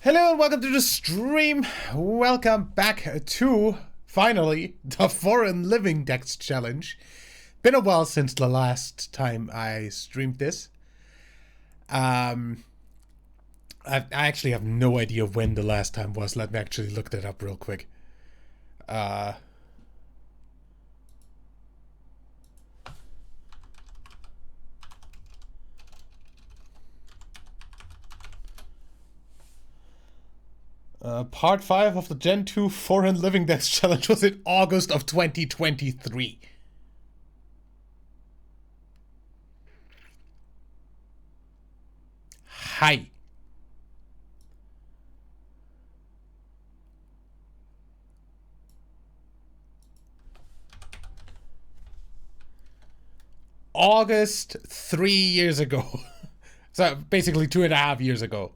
Hello and welcome to the stream. Welcome back to, finally, the Foreign Living Dex Challenge. Been a while since the last time I streamed this. I actually have no idea when the last time was. Let me actually look that up real quick. Part 5 of the Gen 2 Foreign Living Dex Challenge was in August of 2023. Hi. August 3 years ago. So basically 2.5 years ago.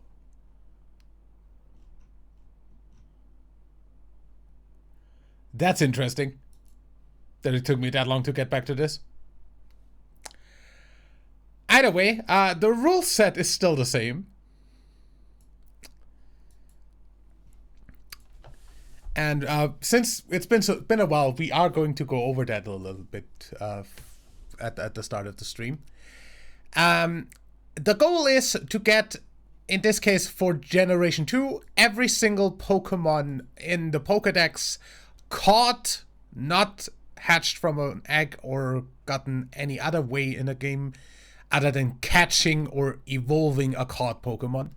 That's interesting that it took me that long to get back to this. Either way, the rule set is still the same. And since it's been a while, we are going to go over that a little bit at the start of the stream. The goal is to get, in this case for Generation 2, every single Pokemon in the Pokedex caught, not hatched from an egg or gotten any other way in a game other than catching or evolving a caught Pokemon.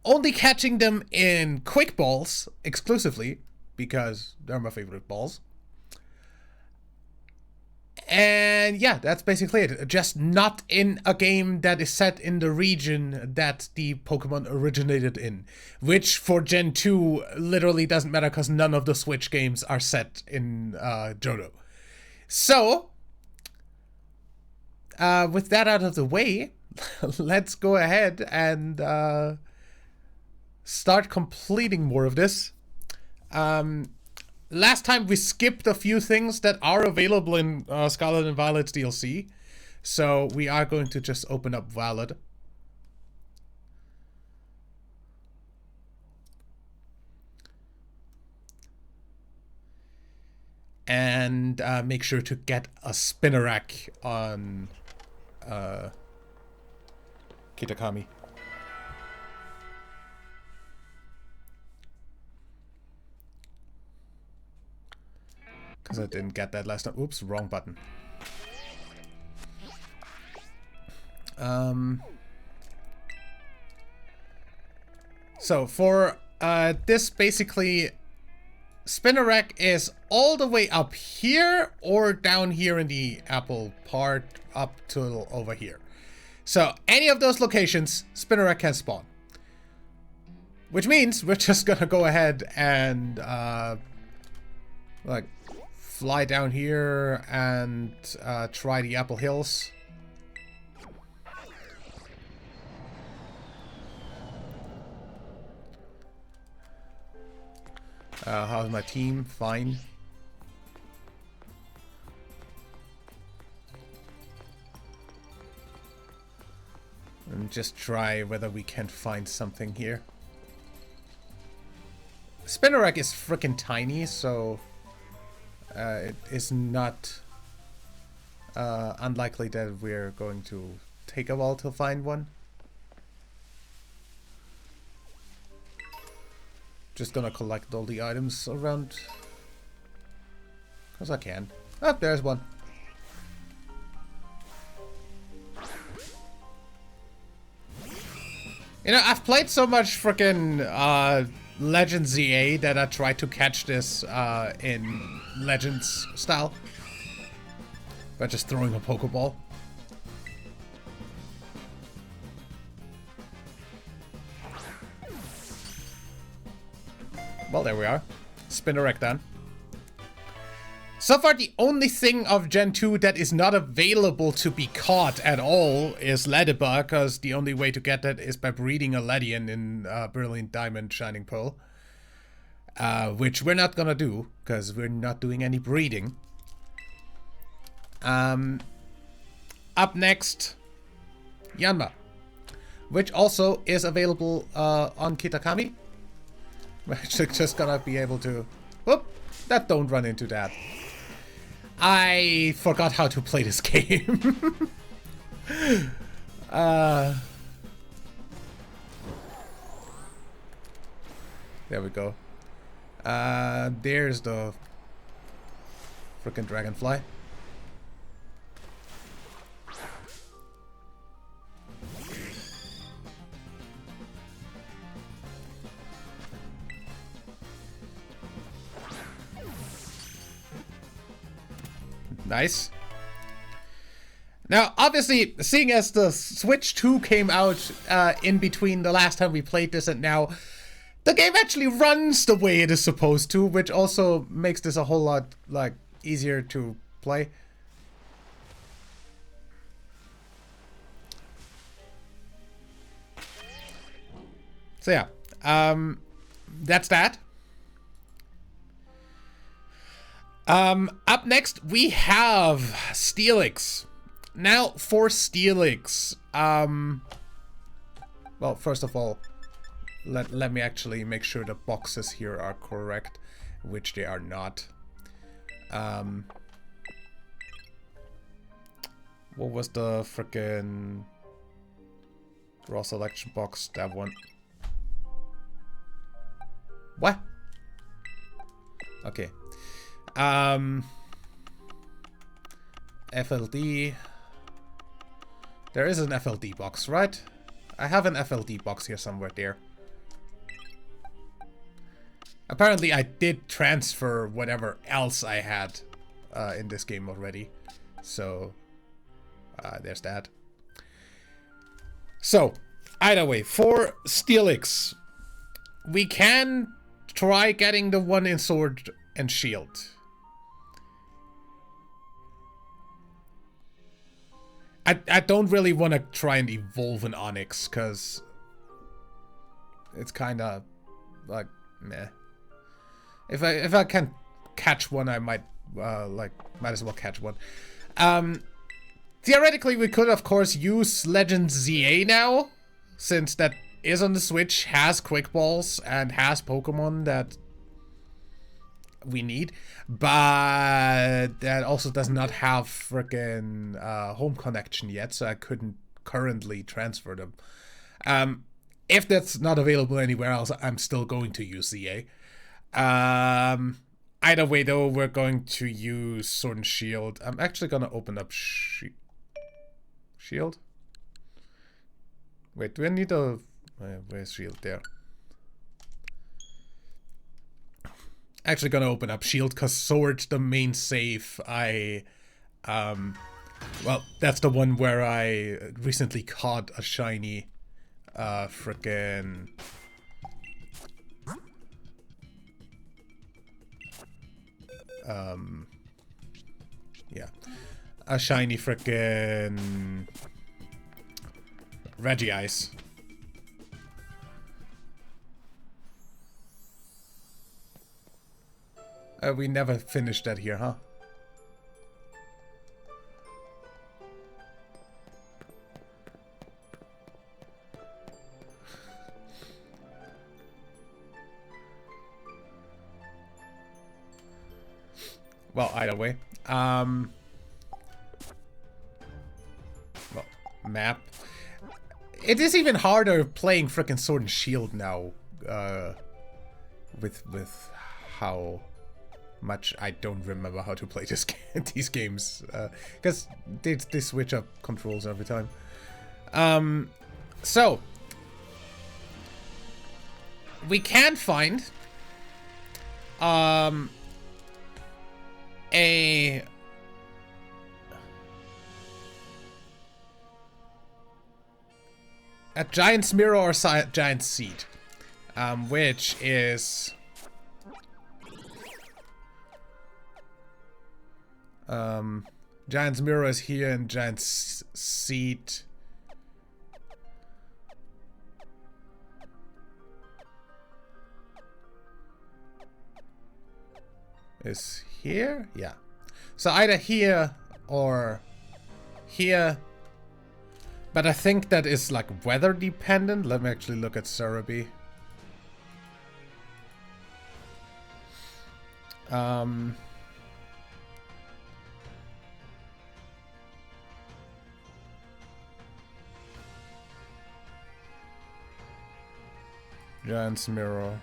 Only catching them in quick balls exclusively, because they're my favorite balls. And yeah, that's basically it. Just not in a game that is set in the region that the Pokemon originated in. Which for Gen 2 literally doesn't matter because none of the Switch games are set in Johto. So, with that out of the way, let's go ahead and start completing more of this. Last time we skipped a few things that are available in Scarlet and Violet's DLC. So we are going to just open up Violet. And make sure to get a Spinarak on Kitakami. Because I didn't get that last time. Oops, wrong button. So for this, basically, Spinarak is all the way up here or down here in the apple part up to over here. So any of those locations, Spinarak can spawn. Which means we're just gonna go ahead and like fly down here and try the Apple Hills. How's my team? Fine. And just try whether we can find something here. Spinarak is freaking tiny, so it is not unlikely that we're going to take a while to find one. Just gonna collect all the items around, because I can. Oh, there's one. You know, I've played so much freaking Legends ZA that I tried to catch this in Legends style by just throwing a Pokeball. Well, there we are. Spinarak done. So far, the only thing of Gen 2 that is not available to be caught at all is Ladybug, because the only way to get that is by breeding a Ledian in Brilliant Diamond Shining Pearl. Which we're not gonna do, because we're not doing any breeding. Up next, Yanma, which also is available on Kitakami. We're just gonna be able to... Whoop! That don't run into that. I forgot how to play this game. There we go. There's the frickin' dragonfly. Nice. Now, obviously, seeing as the Switch 2 came out in between the last time we played this and now, the game actually runs the way it is supposed to, which also makes this a whole lot, like, easier to play. So yeah, that's that. Up next, we have Steelix. Now, for Steelix, well, first of all, let me actually make sure the boxes here are correct, which they are not. What was the frickin' raw selection box? That one. What? Okay. FLD. There is an FLD box, right? I have an FLD box here somewhere there. Apparently I did transfer whatever else I had in this game already. So, there's that. So, either way, for Steelix, we can try getting the one in Sword and Shield. I don't really want to try and evolve an Onyx, because it's kind of like meh. If I can catch one, I might might as well catch one. Theoretically, we could of course use Legends ZA now, since that is on the Switch, has Quick Balls, and has Pokemon that we need, but that also does not have frickin' home connection yet, so I couldn't currently transfer them. If that's not available anywhere else, I'm still going to use ZA. Either way though, we're going to use Sword and Shield. I'm actually gonna open up Shield? Wait, do I need a... where's Shield? There. Actually gonna open up Shield, because Sword, the main save, well, that's the one where I recently caught a shiny, frickin'... yeah. A shiny frickin' Regice. We never finished that here, huh? Well, either way. Well, map. It is even harder playing frickin' Sword and Shield now, with how much I don't remember how to play this these games, because they switch up controls every time. So we can find a Giant's Mirror or Giant's Seed, which is Giant's Mirror is here and Giant's Seed is here? Yeah. So either here or here. But I think that is like weather dependent. Let me actually look at Cerebi. Giant's Mirror.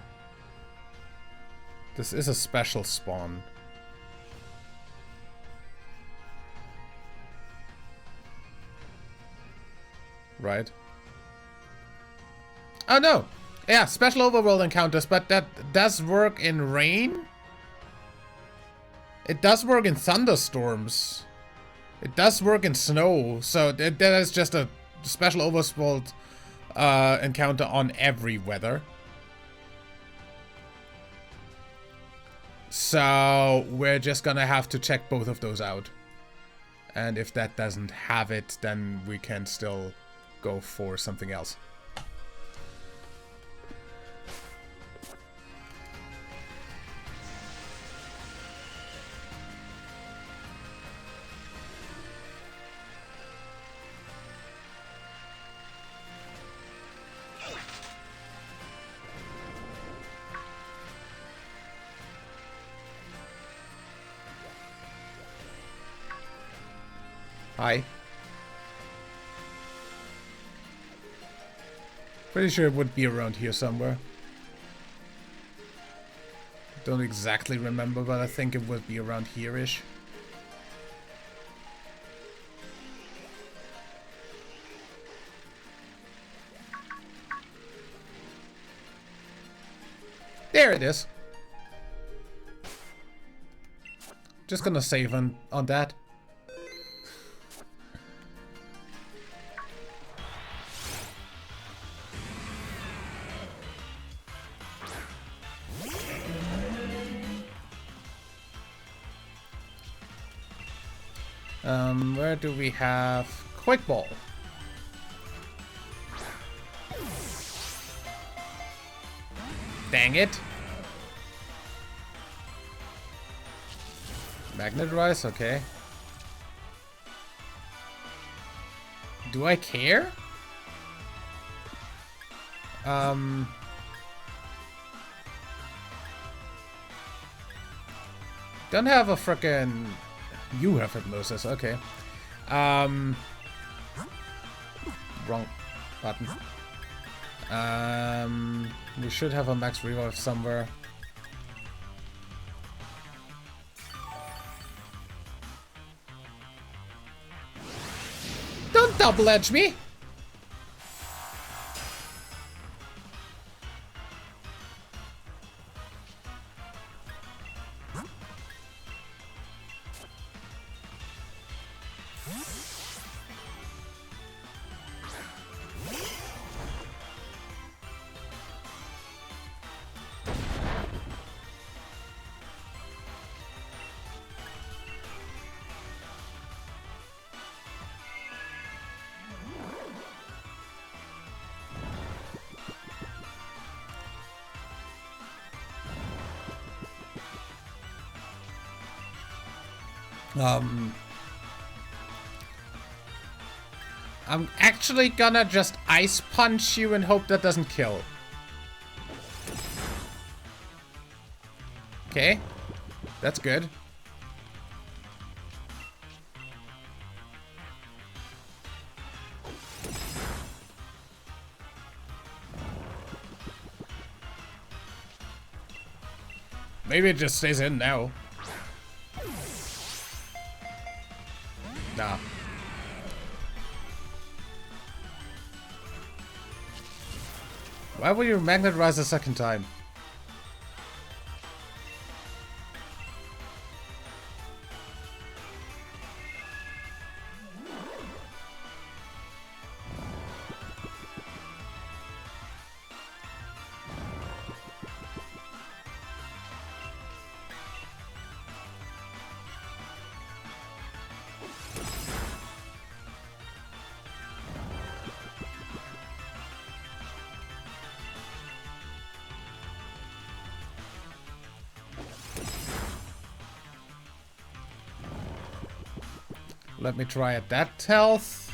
This is a special spawn. Right? Oh no! Yeah, special overworld encounters, but that does work in rain? It does work in thunderstorms. It does work in snow, so that is just a special overworld encounter on every weather. So we're just gonna have to check both of those out. And if that doesn't have it, then we can still go for something else. Hi. Pretty sure it would be around here somewhere. Don't exactly remember, but I think it would be around here-ish. There it is. Just gonna save on that. Where do we have Quick Ball? Dang it. Magnet Rise, okay. Do I care? Don't have a frickin'... You have hypnosis, okay. Wrong button. We should have a max revive somewhere. Don't double edge me! I'm actually gonna just ice punch you and hope that doesn't kill. Okay, that's good. Maybe it just stays in now. Nah. Why will you Magnet Rise a second time? Let me try at that health.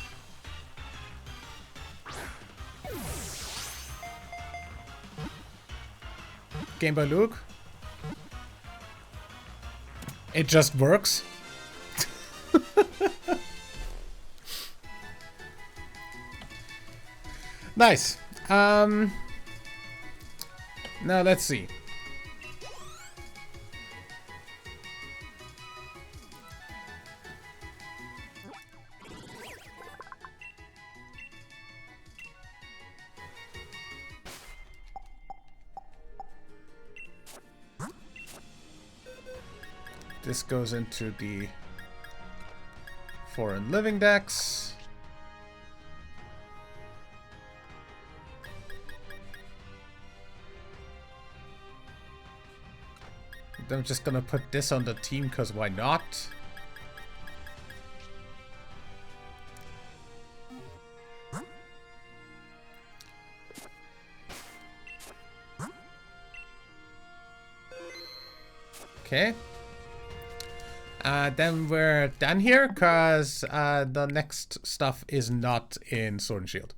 Game Boy Luke. It just works. Nice. Now let's see. This goes into the foreign living decks. I'm just gonna put this on the team because why not? Okay. Then we're done here because the next stuff is not in Sword and Shield.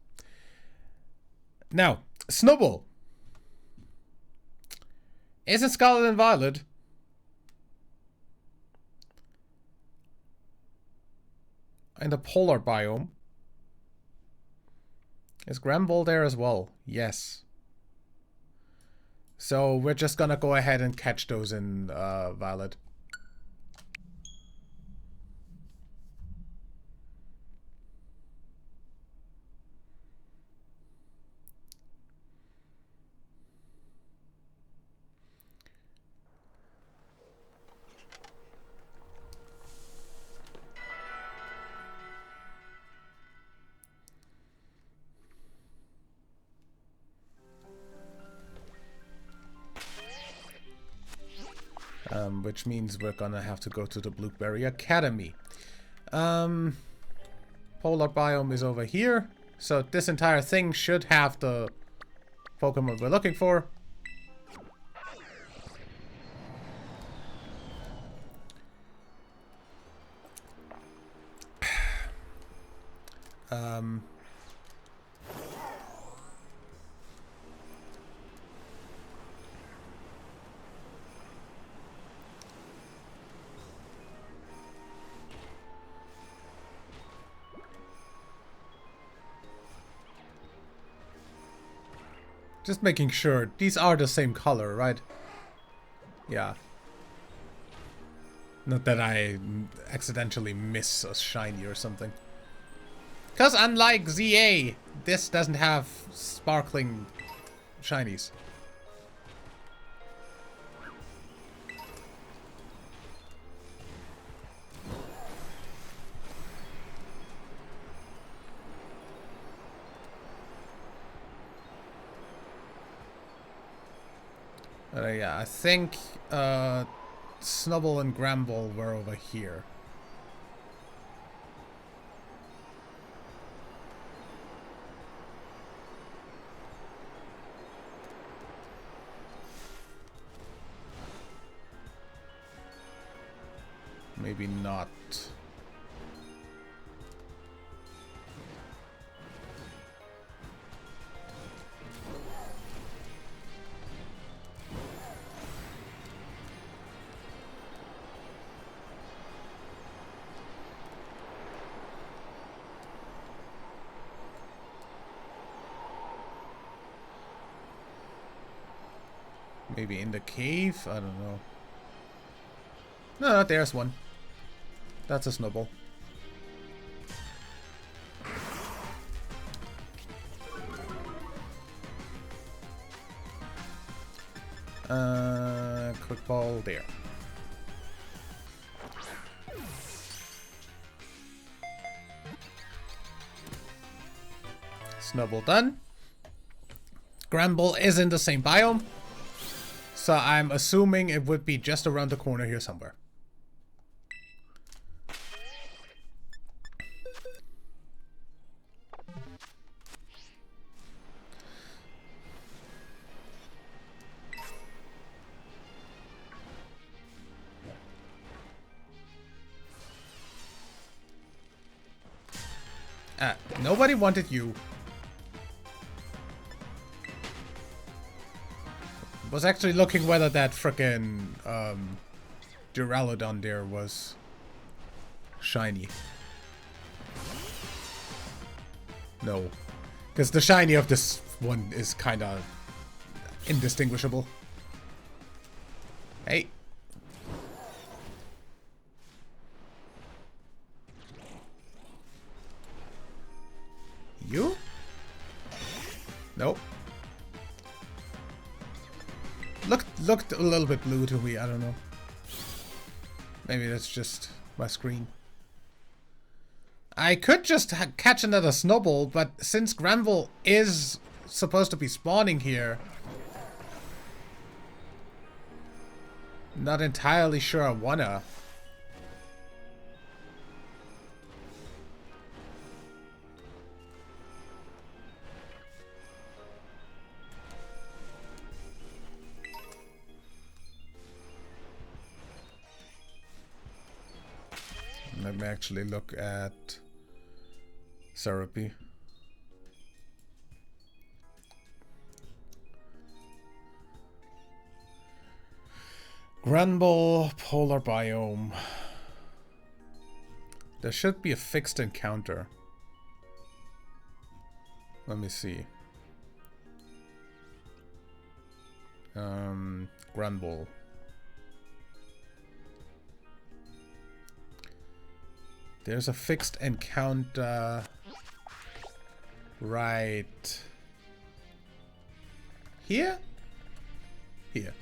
Now, Snubbull. Isn't Scarlet and Violet in the polar biome? Is Granbull there as well? Yes. So we're just gonna go ahead and catch those in Violet. Which means we're gonna have to go to the Blueberry Academy. Polar biome is over here, so this entire thing should have the Pokemon we're looking for. Just making sure these are the same color, right? Yeah. Not that I accidentally miss a shiny or something. Because unlike ZA, this doesn't have sparkling shinies. Yeah, I think Snubbull and Granbull were over here. Maybe not. Maybe in the cave? I don't know. No, there's one. That's a Snubbull. Quick ball there. Snubbull done. Granbull is in the same biome. So I'm assuming it would be just around the corner here somewhere. Nobody wanted you. Was actually looking whether that frickin' Duraludon there was shiny. No. Because the shiny of this one is kind of indistinguishable. Hey. You? Nope. Looked a little bit blue to me, I don't know. Maybe that's just my screen. I could just catch another Snubbull, but since Granbull is supposed to be spawning here, not entirely sure I wanna. Let me actually look at Therapy. Granbull, Polar Biome. There should be a fixed encounter. Let me see. Granbull. There's a fixed encounter right here? Here.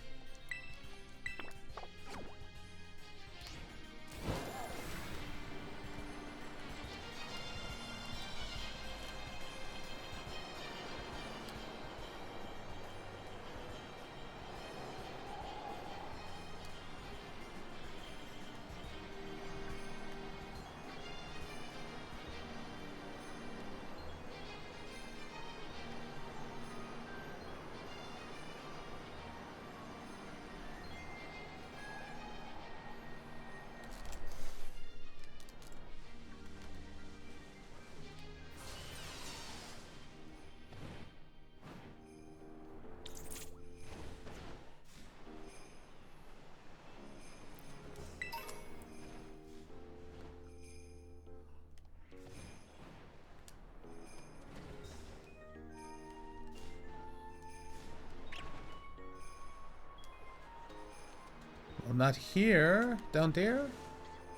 Well, not here. Down there?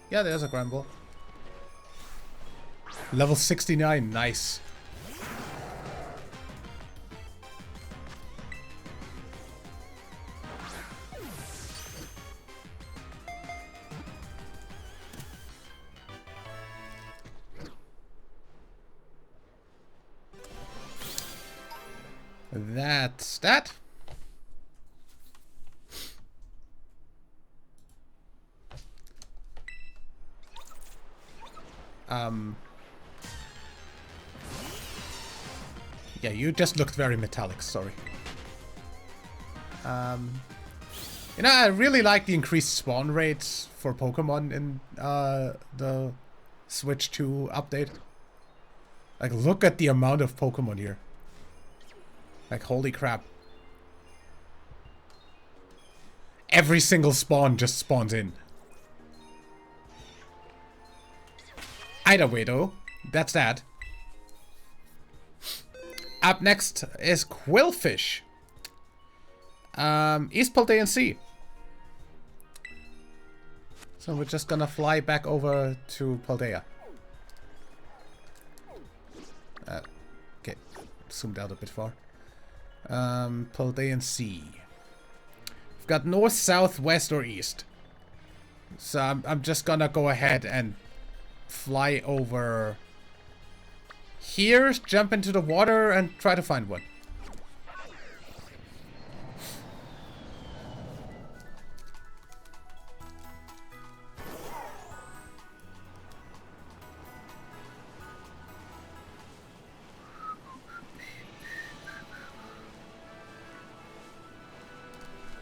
Yeah, there's a Granbull. Level 69. Nice. That's that. Yeah, you just looked very metallic, sorry. You know, I really like the increased spawn rates for Pokemon in the Switch 2 update. Like, look at the amount of Pokemon here. Like, holy crap. Every single spawn just spawns in. Either way, though, that's that. Up next is Qwilfish. East Paldean Sea. So we're just gonna fly back over to Paldea. Okay, zoomed out a bit far. Paldean Sea. We've got north, south, west, or east. So I'm just gonna go ahead and fly over here, jump into the water, and try to find one.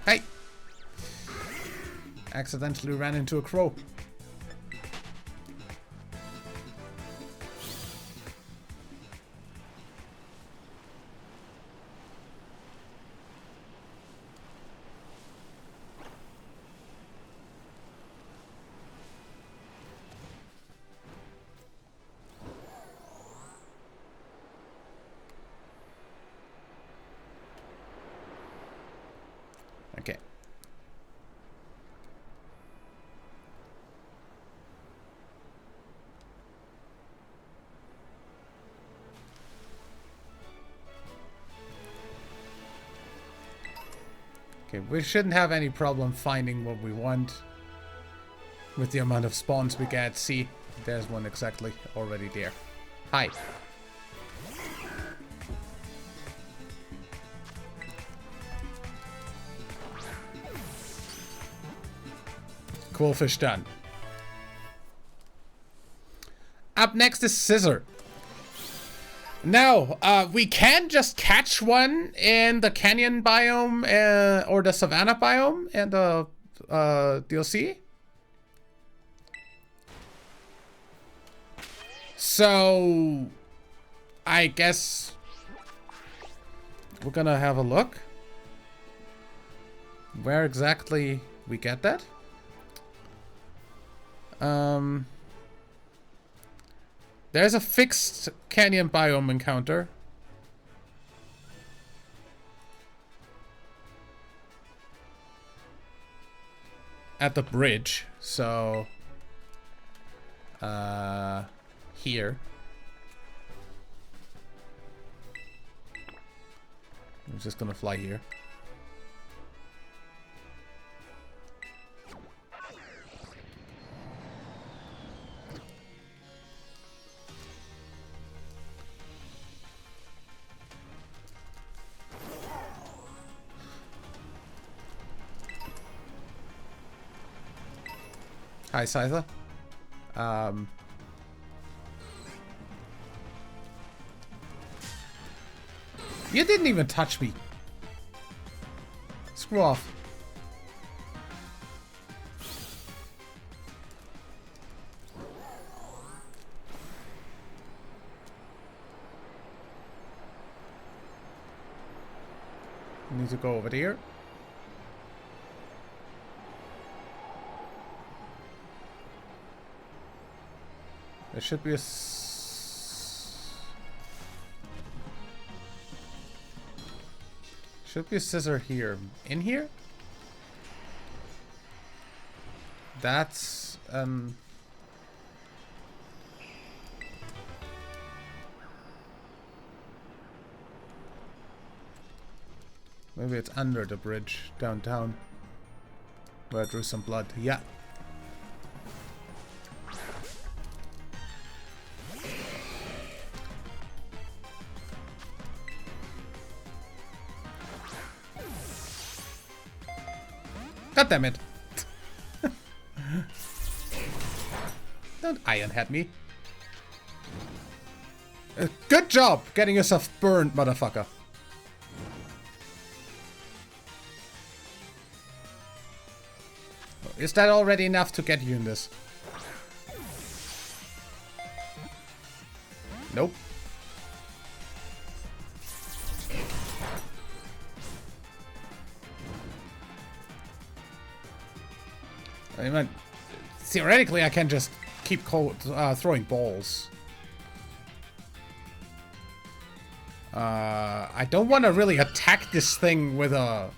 Hey! Accidentally ran into a crow. Okay, we shouldn't have any problem finding what we want with the amount of spawns we get. See, there's one exactly already there. Hi. Cool fish done. Up next is Scizor. Now, we can just catch one in the canyon biome or the savanna biome and the DLC. So, I guess we're gonna have a look where exactly we get that. There's a fixed canyon biome encounter. At the bridge, so here. I'm just gonna fly here. Hi, Scyther. You didn't even touch me. Screw off. Need to go over here. There should be a Scizor here. In here? That's maybe it's under the bridge downtown where I drew some blood. Yeah. God damn it. Don't iron head me. Good job getting yourself burned, motherfucker. Is that already enough to get you in this? Nope. I mean, theoretically, I can just keep throwing balls. I don't want to really attack this thing with a...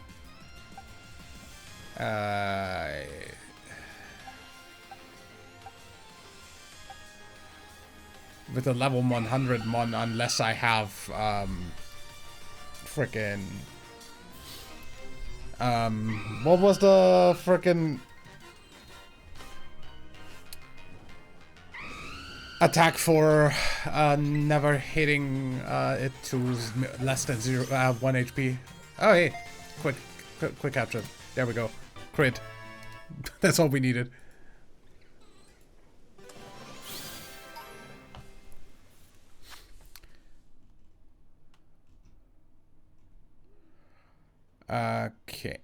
with a level 100 mon unless I have frickin' what was the frickin' attack for never hitting it to less than 1 HP? Oh hey, quick capture. There we go. Crit. That's all we needed. Okay.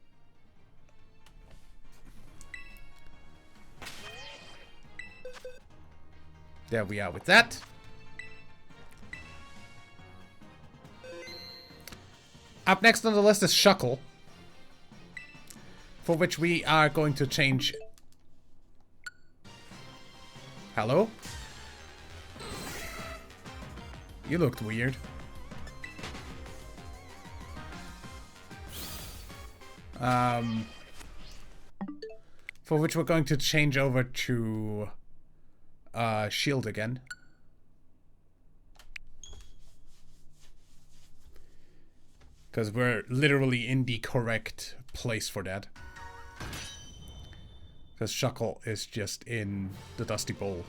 There we are with that. Up next on the list is Shuckle, for which we are going to change... Hello? You looked weird. For which we're going to change over to Shield again. Because we're literally in the correct place for that. Because Shuckle is just in the Dusty Bowl,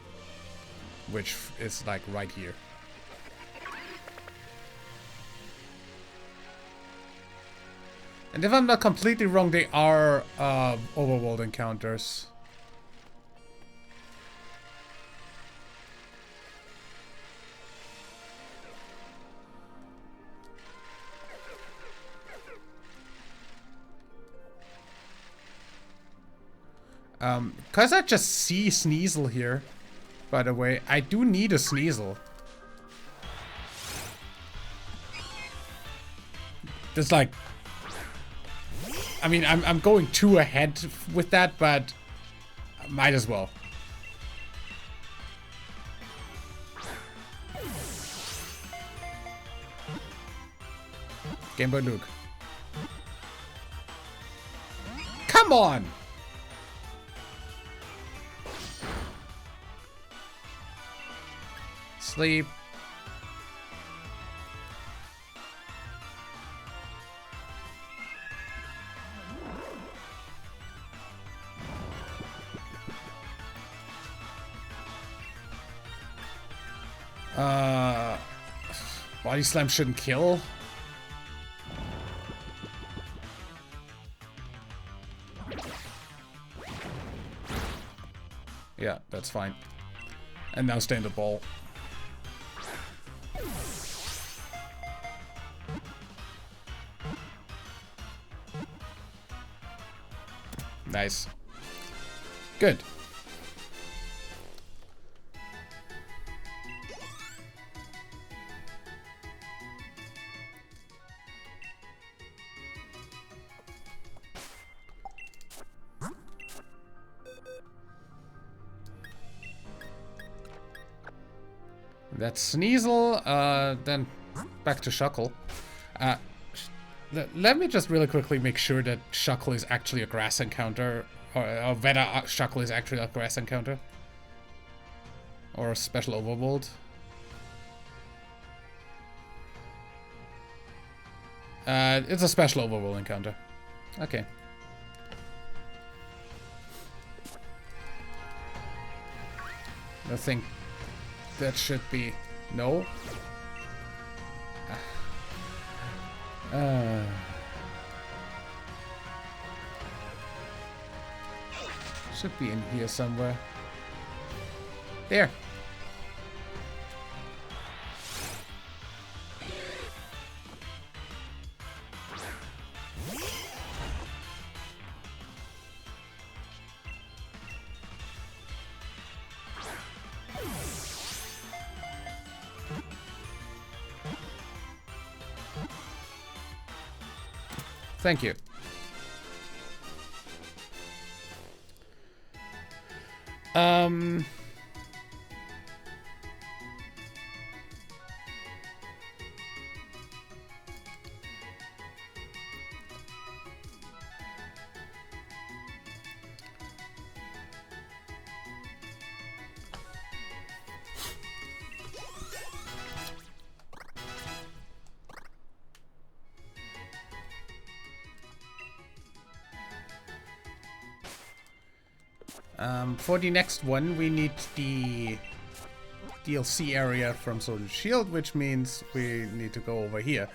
which is like right here. And if I'm not completely wrong, they are overworld encounters. Cause I just see Sneasel here, by the way. I do need a Sneasel. There's like... I mean, I'm going too ahead with that, but might as well. Game Boy Luke. Come on! Sleep. Body Slam shouldn't kill. Yeah, that's fine. And now stay in the ball. Nice. Good. That's Sneasel, then back to Shuckle. Let me just really quickly make sure that Shuckle is actually a grass encounter, or whether Shuckle is actually a grass encounter. Or a special overworld. It's a special overworld encounter. Okay. I think that should be... No? Should be in here somewhere. There. Thank you. For the next one, we need the DLC area from Sword and Shield, which means we need to go over here.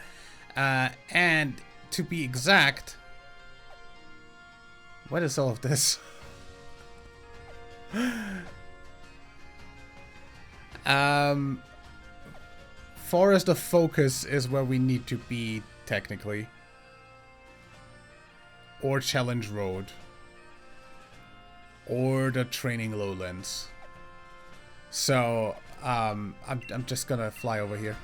And to be exact, what is all of this? Forest of Focus is where we need to be, technically. Or Challenge Road. Or the Training Lowlands. So, I'm just gonna fly over here.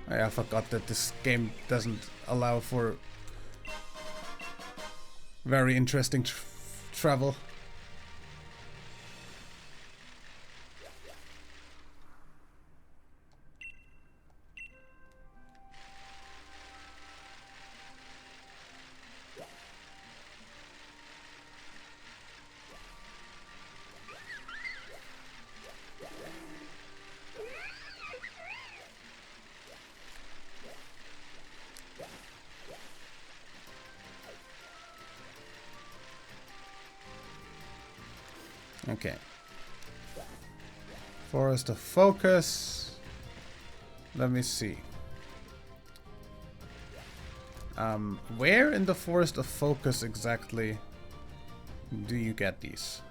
I forgot that this game doesn't allow for very interesting travel. Okay. Forest of Focus. Let me see. Where in the Forest of Focus exactly do you get these?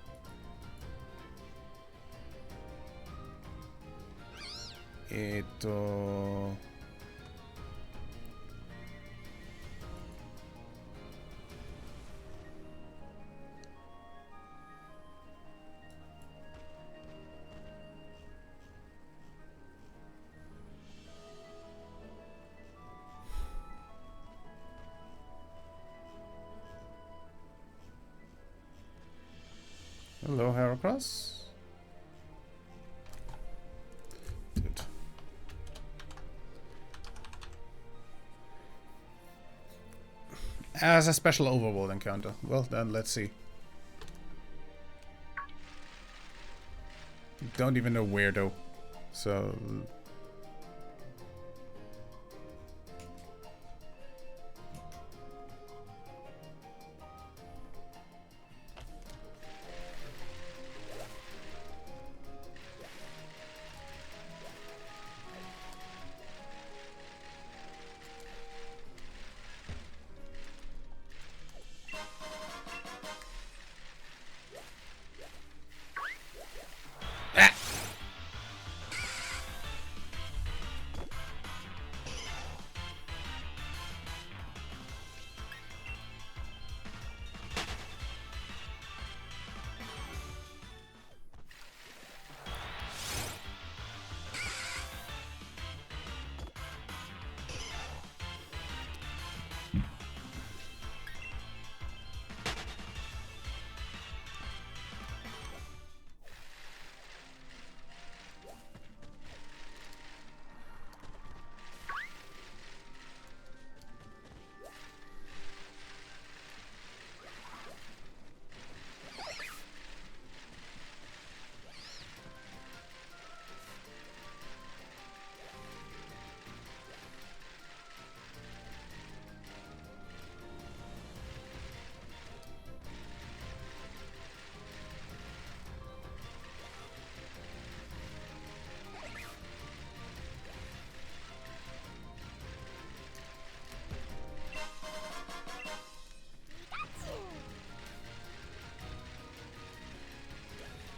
Hello, Heracross. Dude. As a special overworld encounter. Well, then let's see. Don't even know where though. So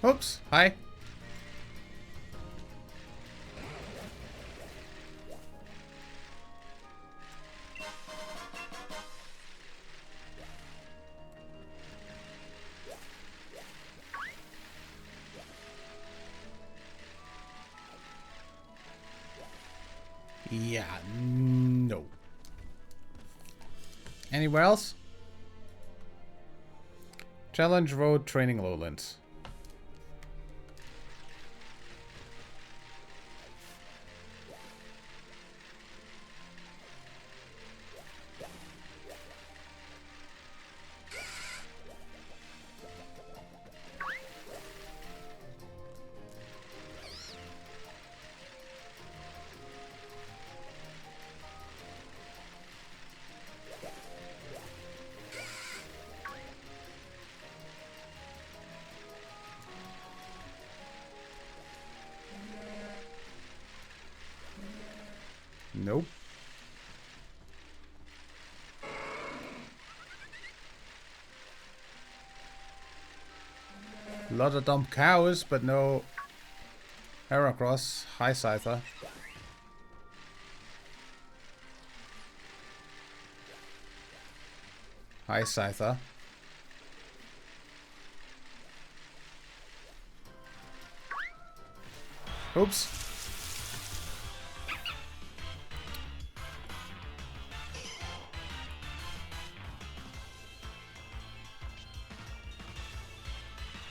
oops, hi. Yeah, no. Anywhere else? Challenge Road Training Lowlands. Nope. A lot of dumb cows, but no Heracross. Hi, Scyther. Hi, Scyther. Oops.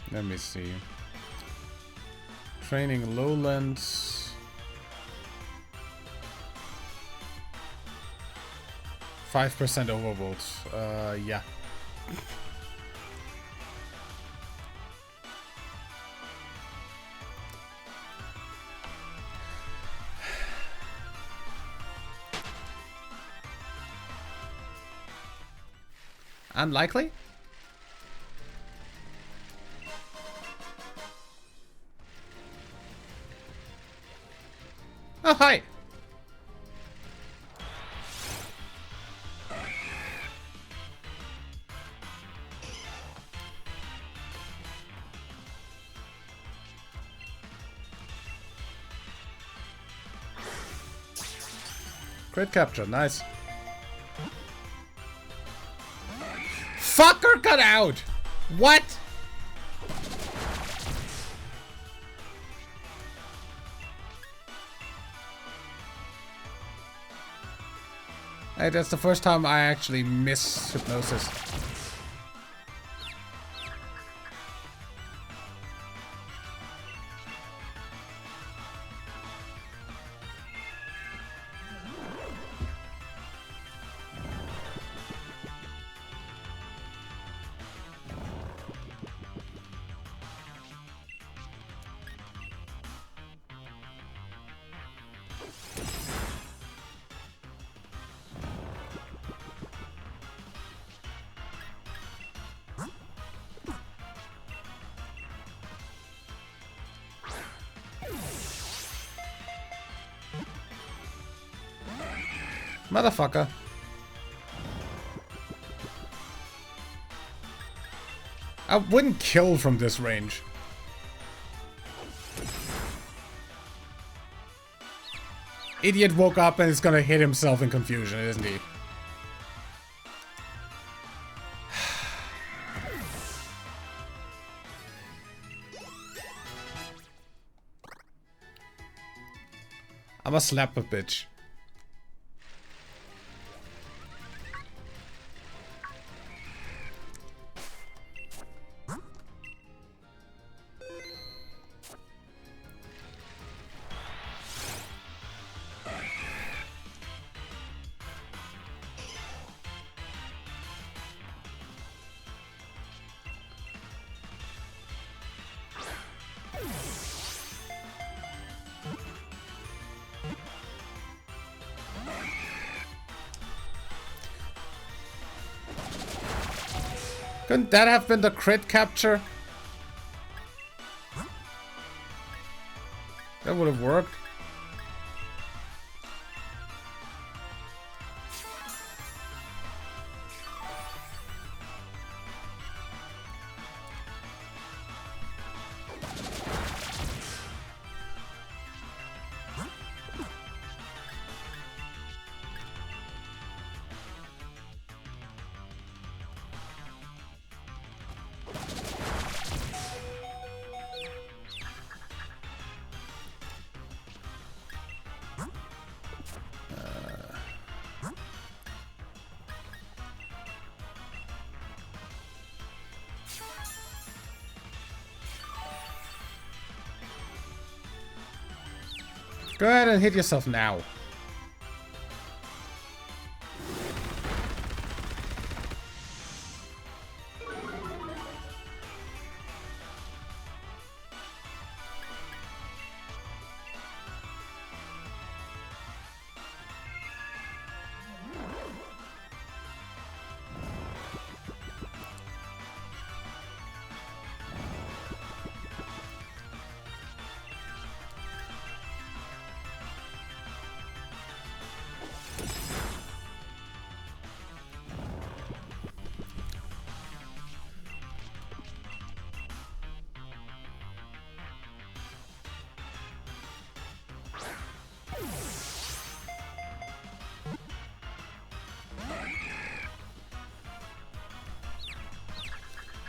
Let me see. Training Lowlands. 5% overvote. Yeah. Unlikely? Oh, hi. Crit capture, nice. Fucker got out! What? Hey, that's the first time I actually miss hypnosis. Motherfucker. I wouldn't kill from this range. Idiot woke up and is gonna hit himself in confusion, isn't he? I'ma slap a bitch. Couldn't that have been the crit capture? That would have worked. Go ahead and hit yourself now.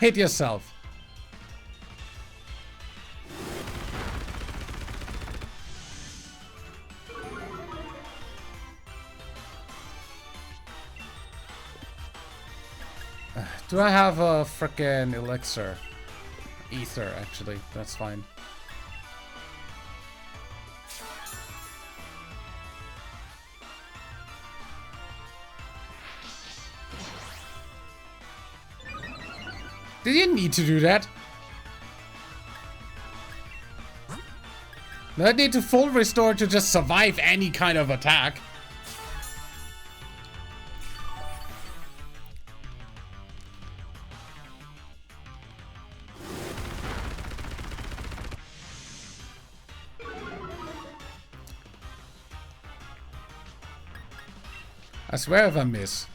Hit yourself. Do I have a frickin' elixir? Ether, actually. That's fine. Did you need to do that? No need to full restore to just survive any kind of attack. I swear if I miss.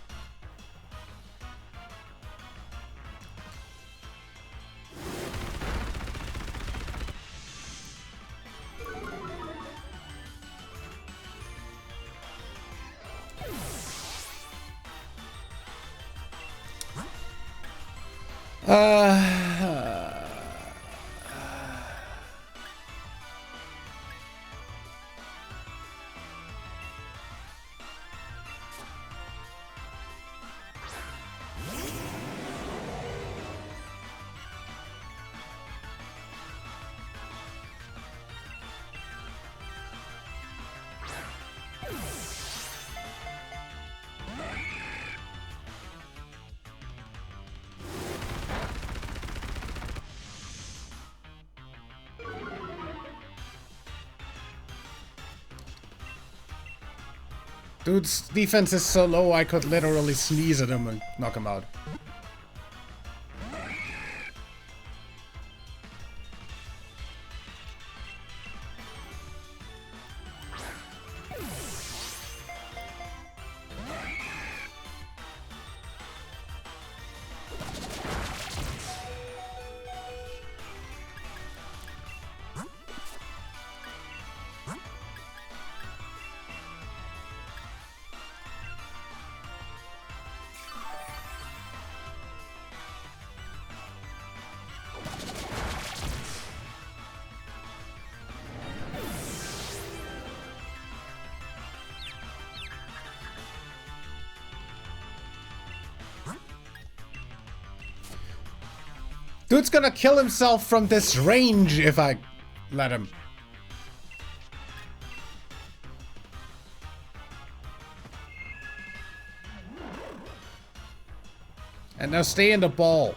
Dude's defense is so low I could literally sneeze at him and knock him out. Dude's gonna kill himself from this range if I let him. And now stay in the ball.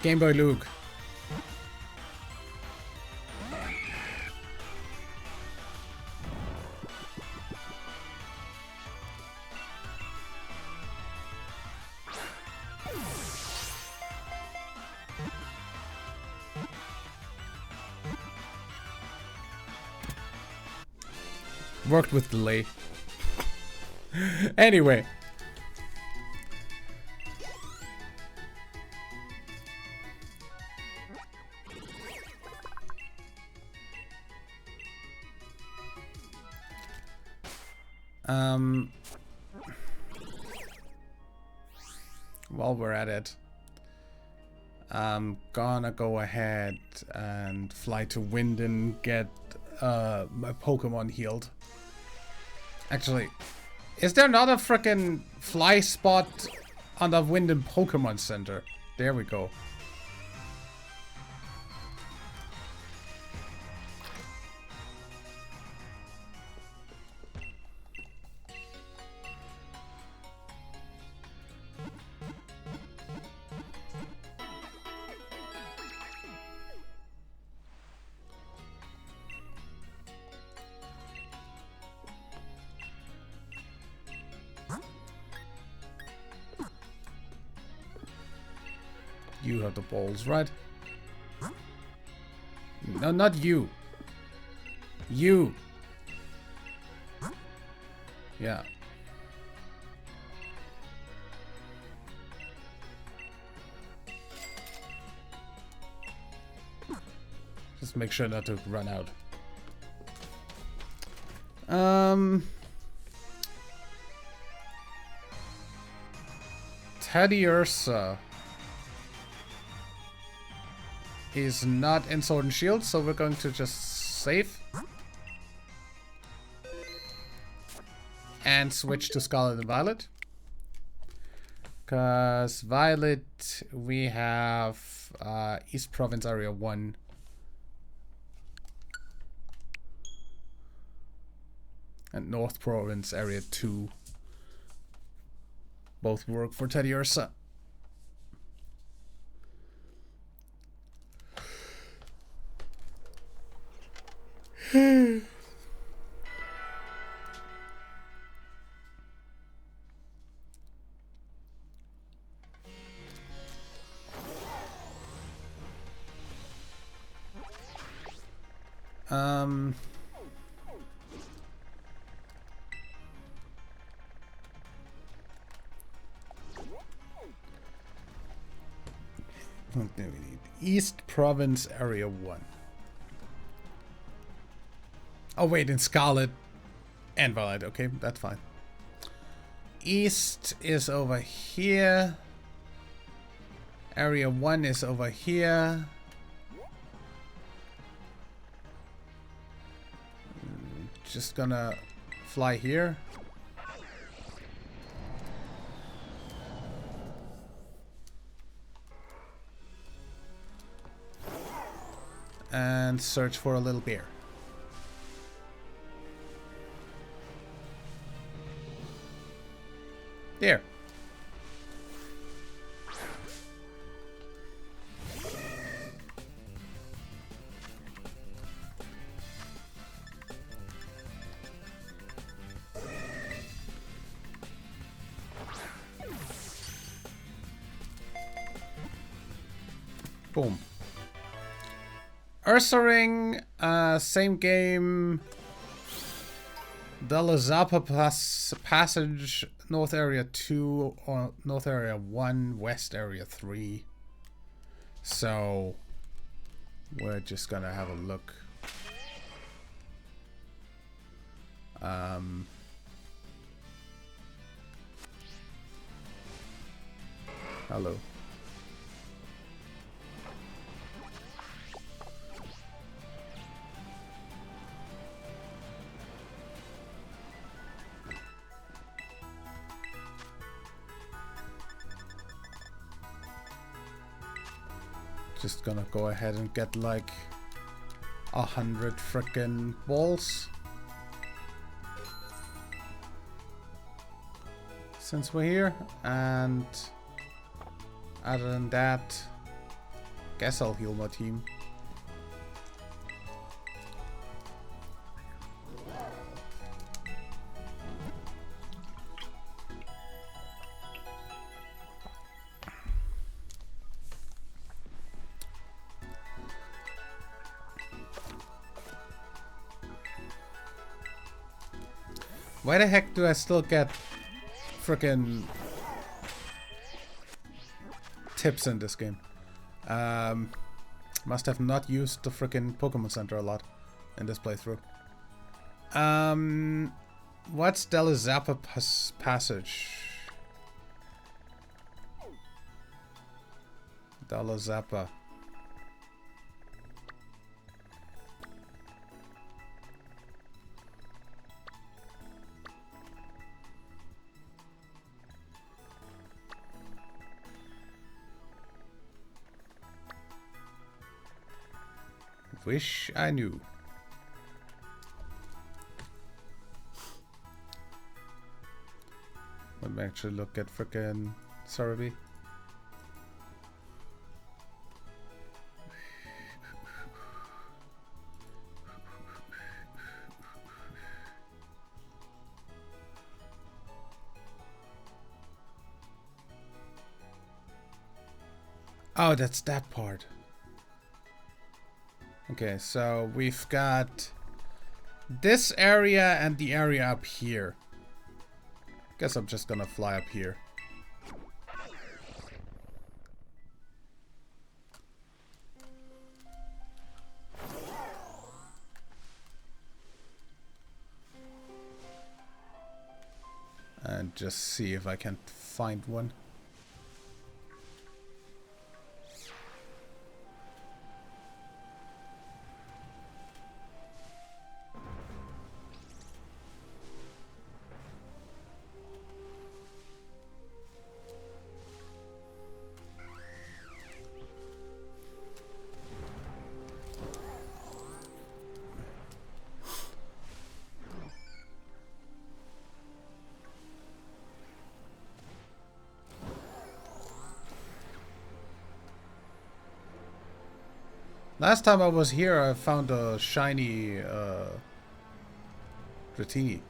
Game Boy Luke. Worked with delay. Anyway. While we're at it, I'm gonna go ahead and fly to Wind and get my Pokemon healed. Actually, is there not a frickin' fly spot on the Wind and Pokemon Center? There we go. You have the balls, right? No, not you. You. Yeah. Just make sure not to run out. Teddiursa is not in Sword and Shield, so we're going to just save. And switch to Scarlet and Violet. Because Violet, we have East Province Area 1. And North Province Area 2. Both work for Teddiursa. What do we need? East Province Area 1. Oh wait, in Scarlet and Violet. Okay, that's fine. East is over here. Area 1 is over here. Just gonna fly here. And search for a little bear. There. Boom. Ursaring, same game. Dalazapa Passage, North Area 2, or North Area 1, West Area 3. So, we're just gonna have a look. Hello. Just gonna go ahead and get like 100 frickin' balls. Since we're here, and other than that, guess I'll heal my team. Why the heck do I still get frickin' tips in this game? Must have not used the frickin' Pokemon Center a lot in this playthrough. What's Delizapa Passage? Delizapa. Wish I knew. Let me actually look at frickin' Cerebi. Oh, that's that part. Okay, so we've got this area and the area up here. Guess I'm just gonna fly up here. And just see if I can find one. Last time I was here, I found a shiny Dratini.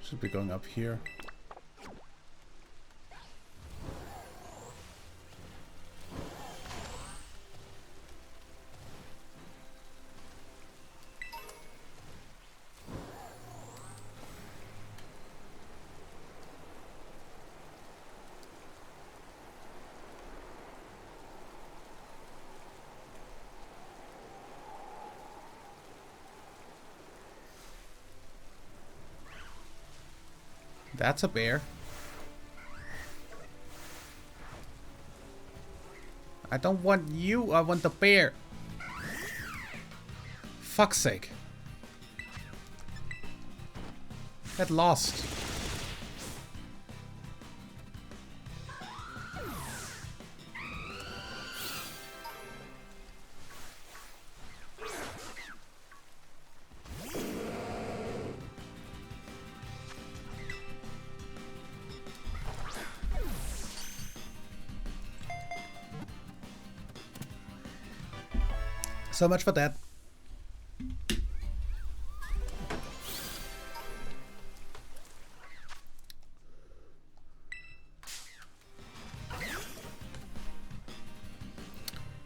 Should be going up here. That's a bear. I don't want you, I want the bear. Fuck's sake. Get lost. So much for that.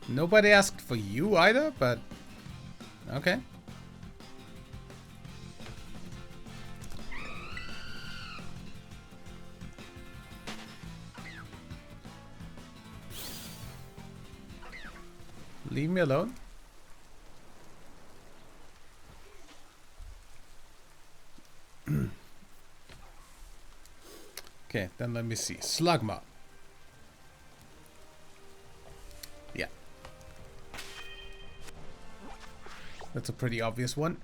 Nobody asked for you either, but okay. Leave me alone. Okay, then let me see. Slugma. Yeah. That's a pretty obvious one.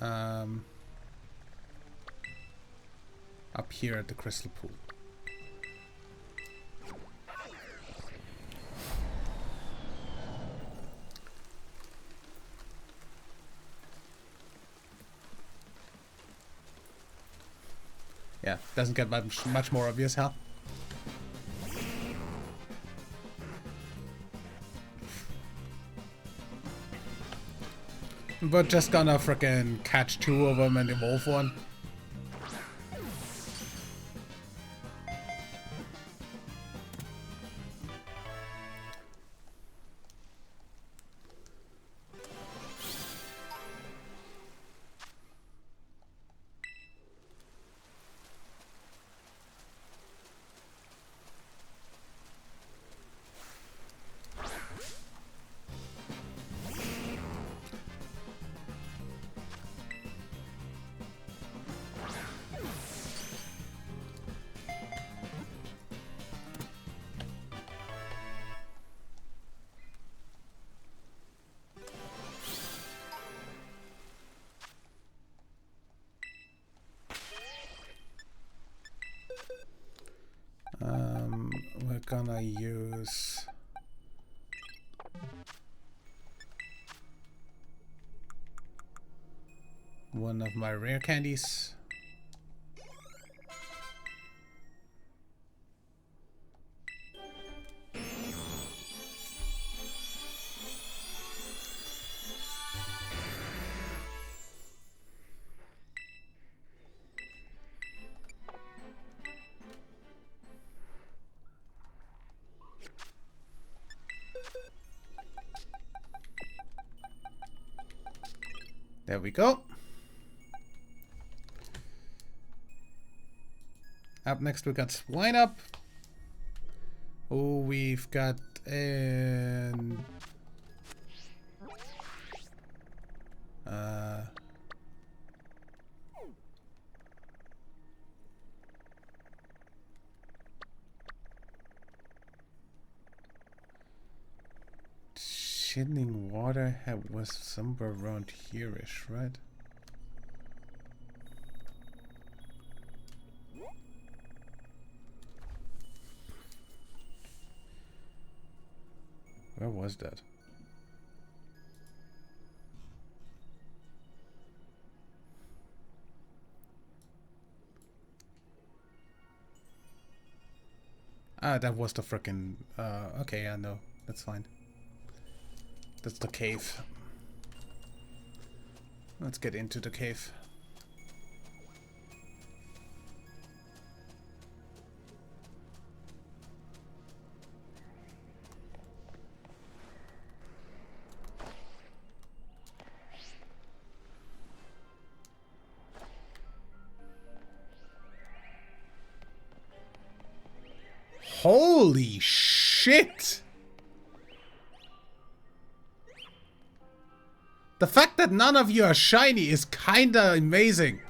Up here at the crystal pool. Yeah, doesn't get much more obvious, huh? We're just gonna frickin' catch two of them and evolve one. We're gonna use one of my rare candies. There we go. Up next we got Swine Up. Oh, we've got an Chilling Water was somewhere around here-ish, right? Where was that? Ah, that was the frickin' okay, I know. That's fine. That's the cave. Let's get into the cave. Holy shit! The fact that none of you are shiny is kinda amazing.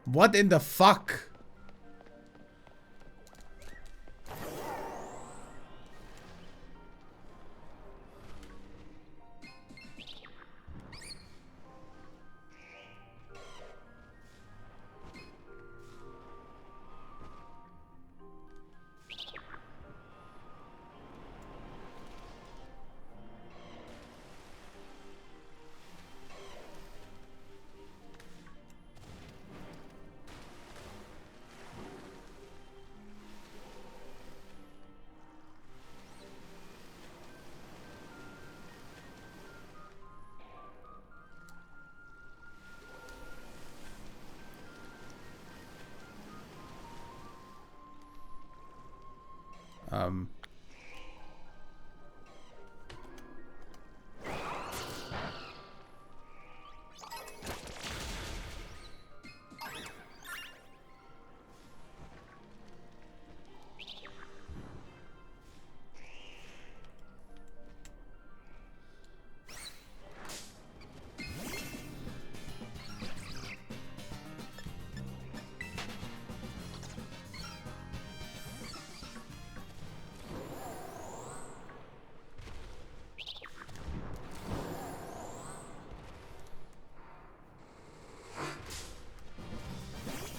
What in the fuck?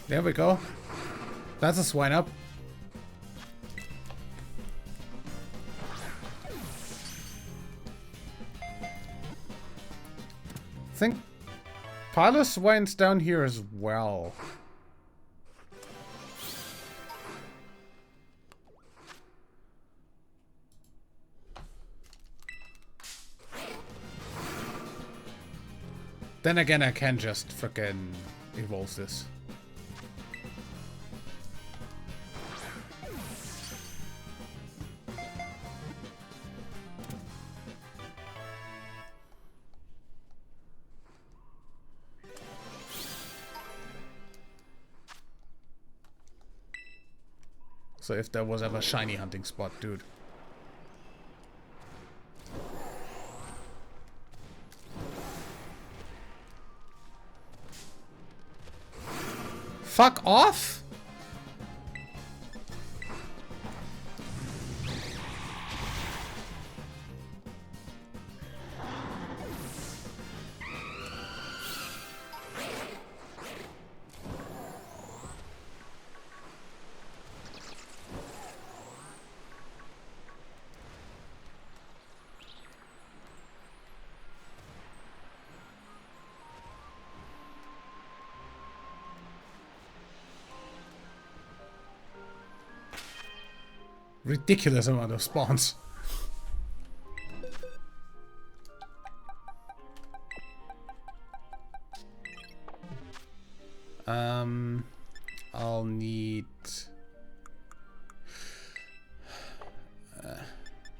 There we go. That's a swine up. I think pile of swines down here as well. Then again, I can just frickin' evolve this. So if there was ever a shiny hunting spot, dude. Fuck off! Ridiculous amount of spawns. I'll need...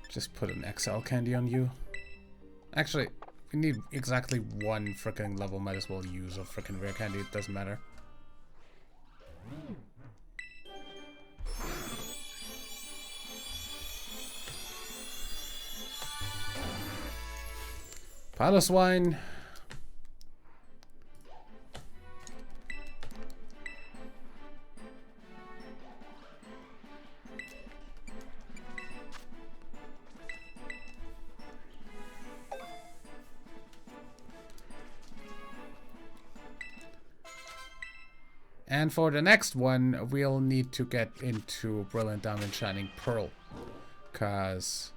just put an XL candy on you. Actually, we need exactly one frickin' level. Might as well use a frickin' rare candy. It doesn't matter. Pile of swine. And for the next one, we'll need to get into Brilliant Diamond Shining Pearl. Because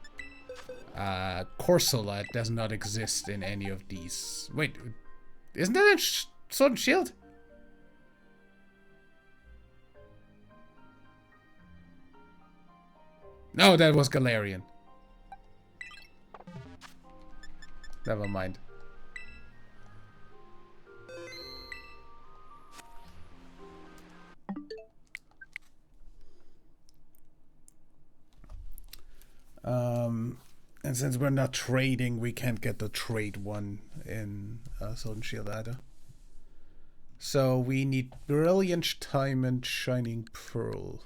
Corsola does not exist in any of these. Wait, isn't that a Sword and Shield? No, that was Galarian. Never mind. And since we're not trading, we can't get the trade one in Sword and Shield either. So we need Brilliant Diamond, Shining Pearl.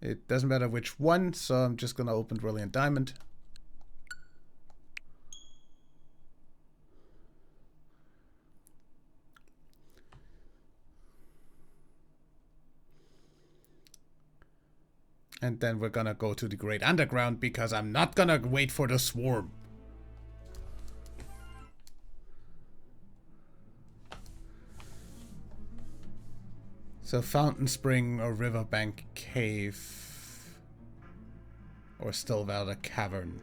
It doesn't matter which one, so I'm just gonna open Brilliant Diamond. And then we're gonna go to the Great Underground because I'm not gonna wait for the swarm. So Fountain Spring or Riverbank Cave. Or Stillwater Cavern.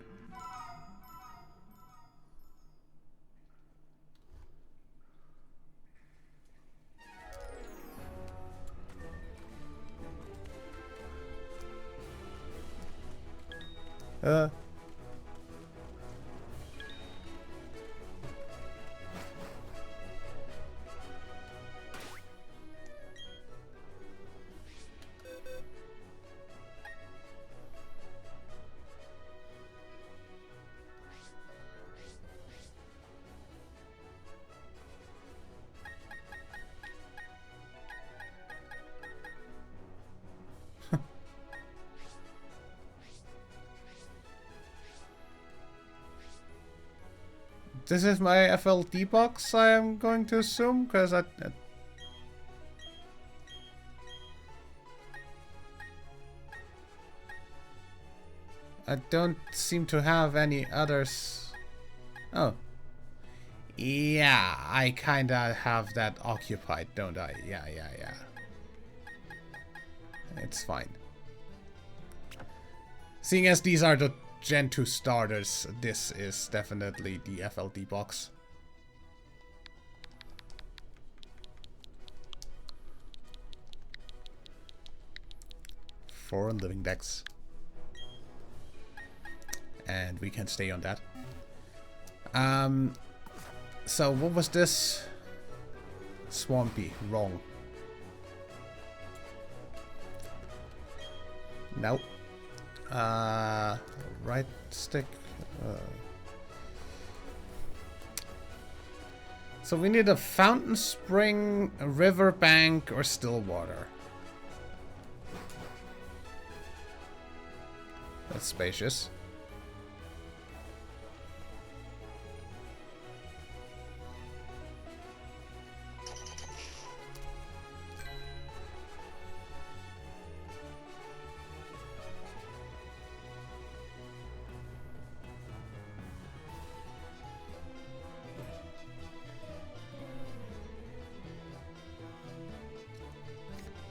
This is my FLD box, I am going to assume, because I don't seem to have any others. Oh. Yeah, I kinda have that occupied, don't I? Yeah. It's fine. Seeing as these are the Gen 2 starters, this is definitely the FLD box. Foreign living decks. And we can stay on that. So what was this? Swampy. Wrong. Nope. Right stick. So we need a Fountain Spring, a Riverbank, or Stillwater. That's spacious.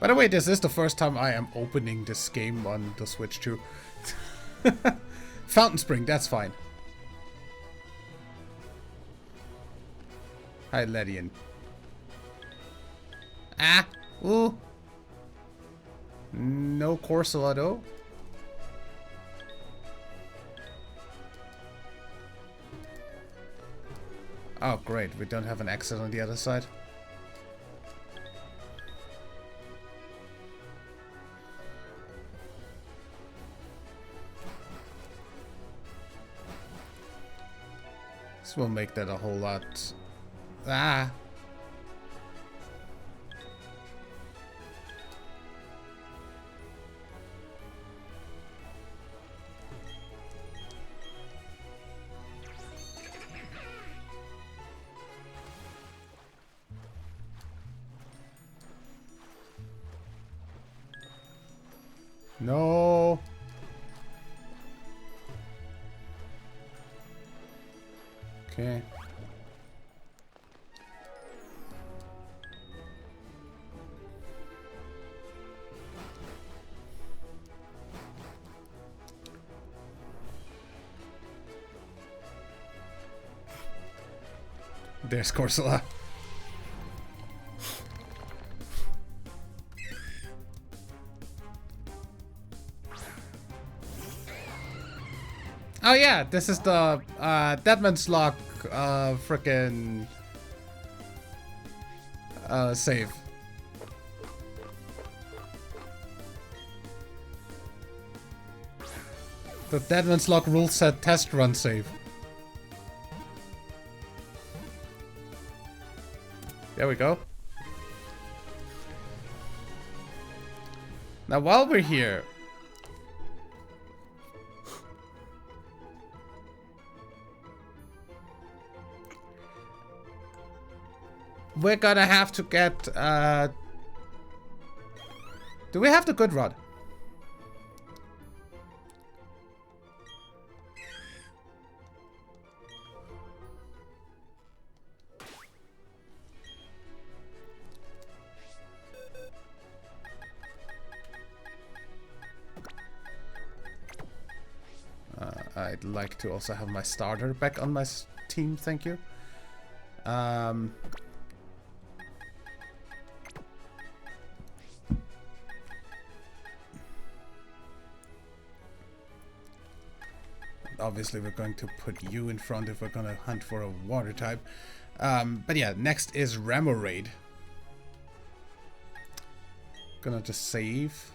By the way, this is the first time I am opening this game on the Switch too. Fountain Spring, that's fine. Hi, Ledian. Ah! Ooh! No Corsola though. Oh great, we don't have an exit on the other side. This will make that a whole lot... Ah! No! Okay. There's Corsola. Oh yeah, this is the Deadman's Lock frickin' save. The Deadman's Lock rule set test run save. There we go. Now while we're here, we're gonna have to get, do we have the good rod? I'd like to also have my starter back on my team, thank you. Obviously we're going to put you in front if we're gonna hunt for a water type. But yeah, next is Remoraid. Gonna just save.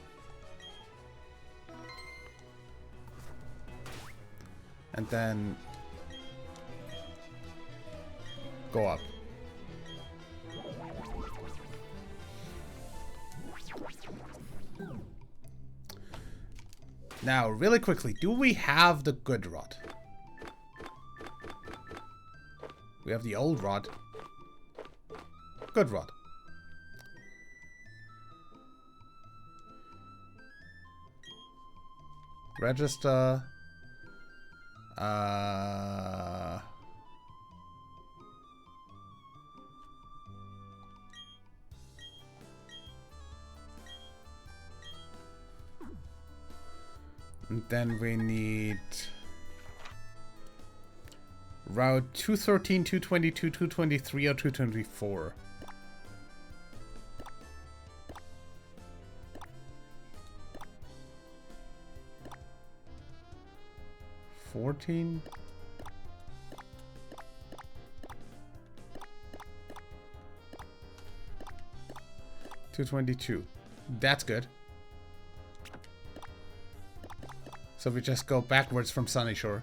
And then go up. Now, really quickly, do we have the good rod? We have the old rod. Good rod. Register. And then we need route 213, 222, 223, or 224. $14. $222. That's good. So we just go backwards from Sunyshore.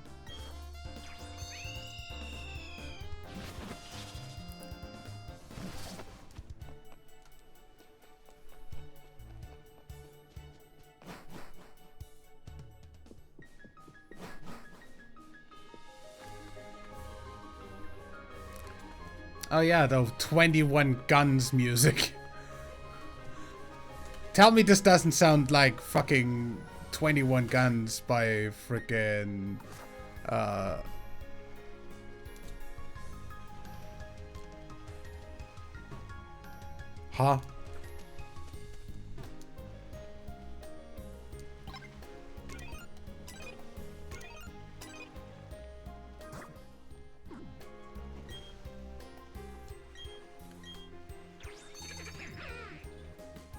Oh yeah, the 21 Guns music. Tell me this doesn't sound like fucking 21 Guns by frickin' huh?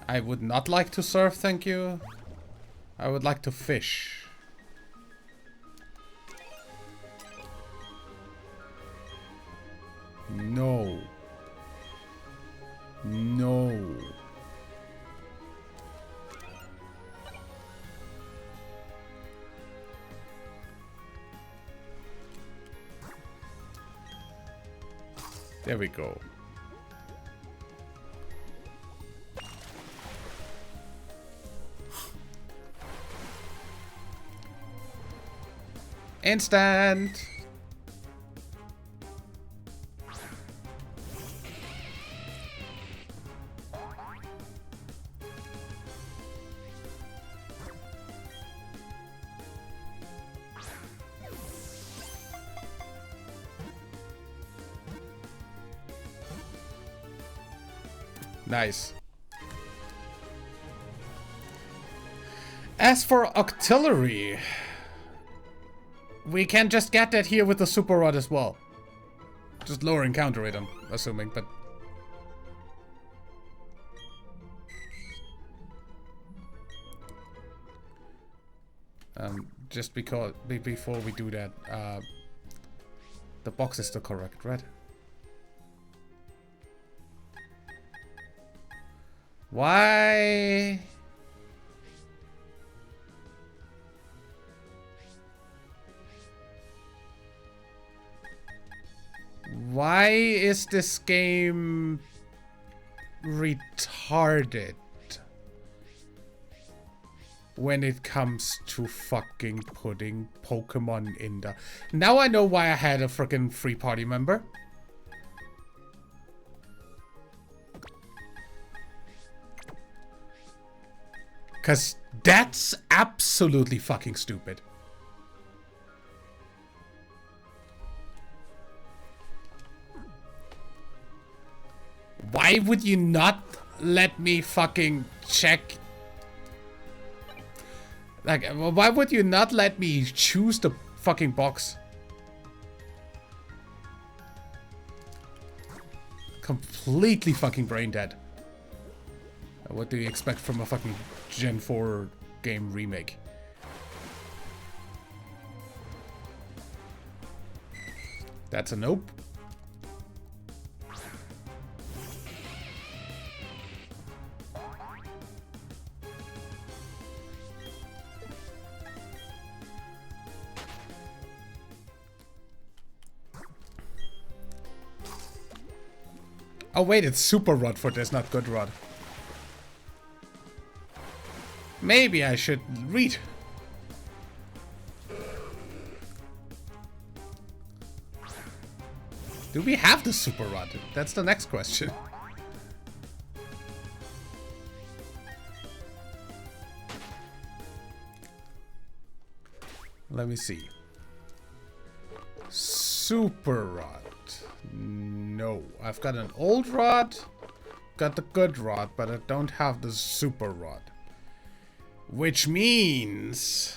I would not like to surf, thank you. I would like to fish. No. No. There we go. Instant. Nice. As for Octillery, we can just get that here with the Super Rod as well. Just lower encounter rate, I'm assuming, but... just because before we do that, the box is still correct, right? Why? Why is this game retarded when it comes to fucking putting Pokemon in the... Now I know why I had a freaking free party member. Cause that's absolutely fucking stupid. Why would you not let me fucking check? Like, why would you not let me choose the fucking box? Completely fucking brain dead. What do you expect from a fucking Gen 4 game remake? That's a nope. Oh wait, it's Super Rod for this, not Good Rod. Maybe I should read. Do we have the Super Rod? That's the next question. Let me see. Super Rod. No, I've got an old rod, got the Good Rod, but I don't have the Super Rod. Which means...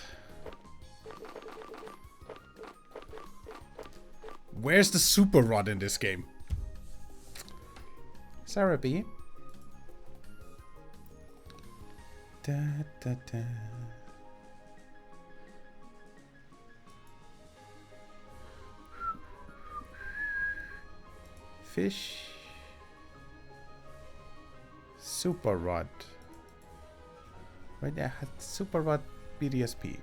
Where's the Super Rod in this game? Sarah B. Da, da, da. Fish. Super Rod. Right there, Super Rod BDSP.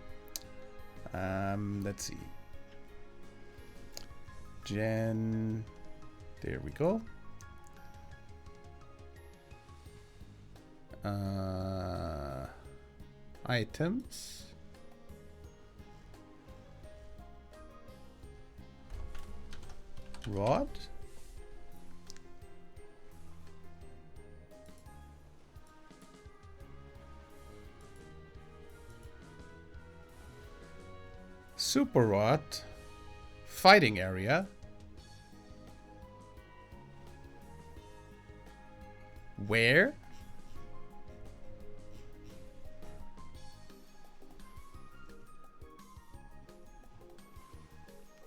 Let's see. Gen. There we go. Items. Rod. Super Rod. Fighting area. Where?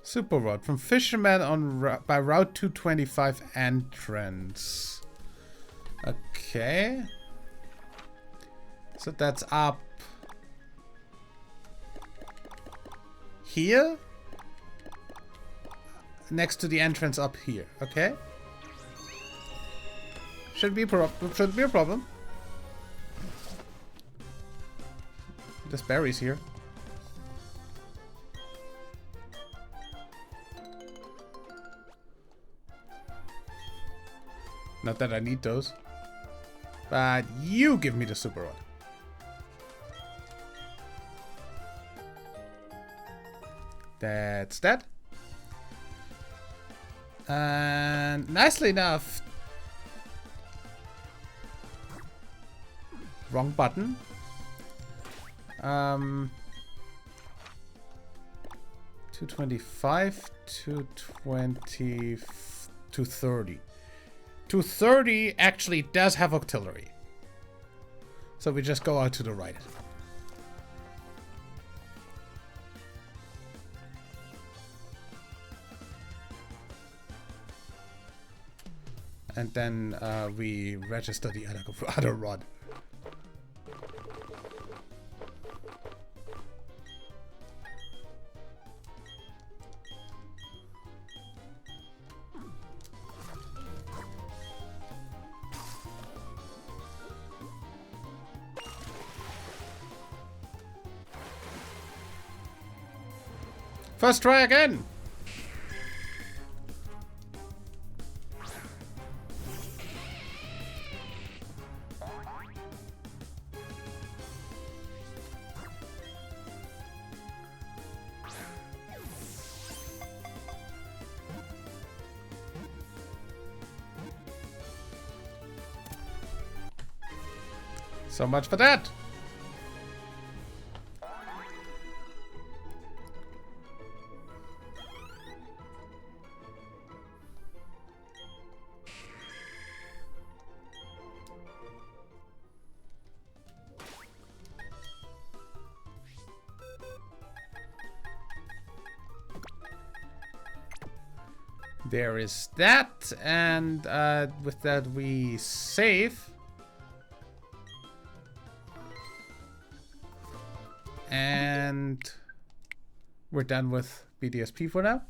Super Rod from Fisherman on by Route 225 entrance. Okay. So that's up here. Next to the entrance up here. Okay. Shouldn't be a problem. There's berries here. Not that I need those. But you give me the Super Rod. That's that. And nicely enough. Wrong button. 225, 220, 230. 230 actually does have artillery. So we just go out to the right. And then we register the other rod. First try again. So much for that. There is that, and with that we save. And we're done with BDSP for now.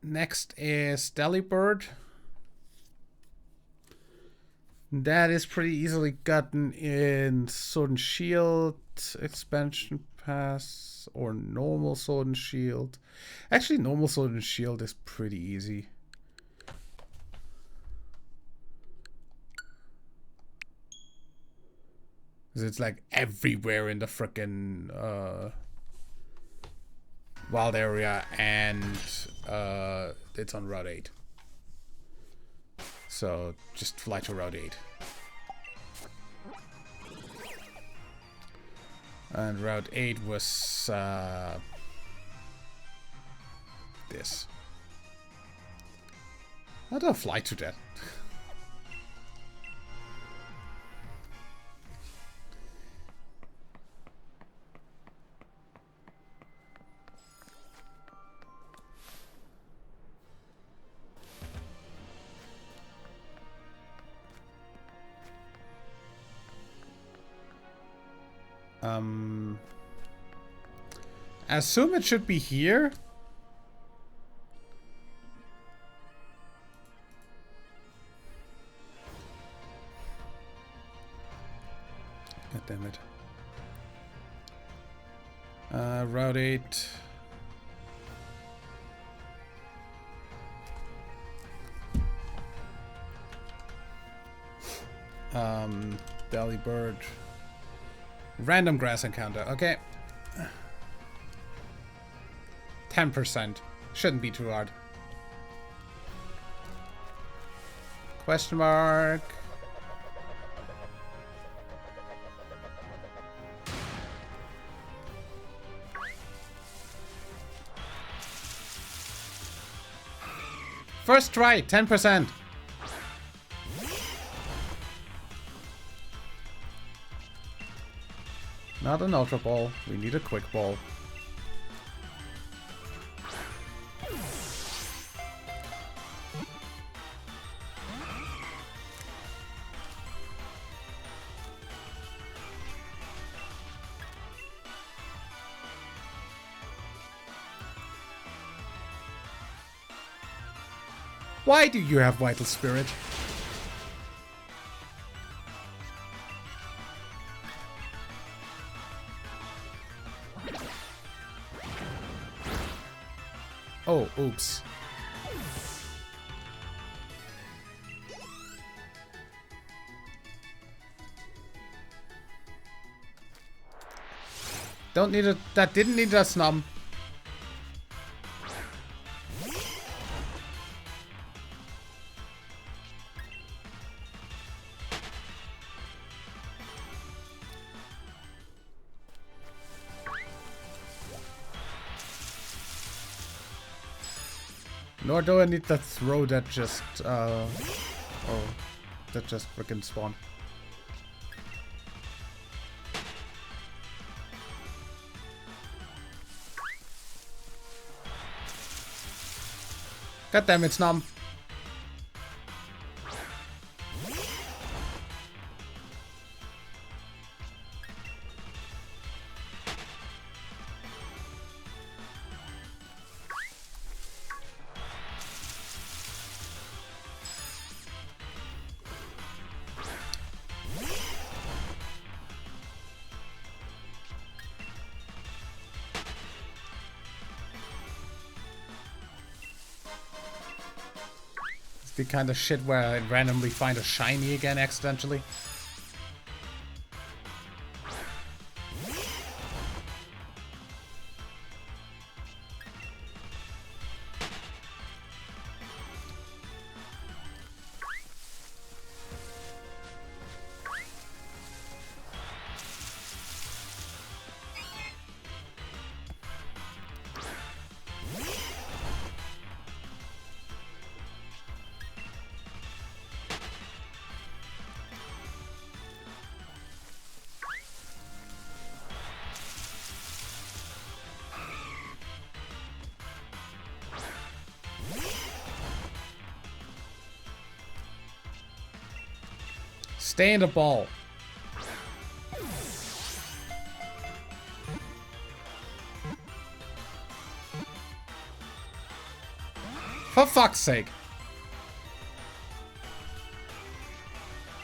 Next is Delibird. That is pretty easily gotten in Sword and Shield expansion pass or normal Sword and Shield. Actually, normal Sword and Shield is pretty easy. Because it's like everywhere in the frickin' wild area, and it's on Route 8. So just fly to Route 8. And Route 8 was this. How do I fly to that? I assume it should be here. God damn it. Route 8. Delibird. Random grass encounter. Okay. 10%. Shouldn't be too hard. Question mark. First try, 10%. Not an Ultra Ball. We need a Quick Ball. Why do you have Vital Spirit? Oh, oops. Don't need it. That didn't need a snub. Nor do I need that throw that just, that just freaking spawned. God damn it, Snom. The kind of shit where I randomly find a shiny again accidentally. Stay in the ball. For fuck's sake.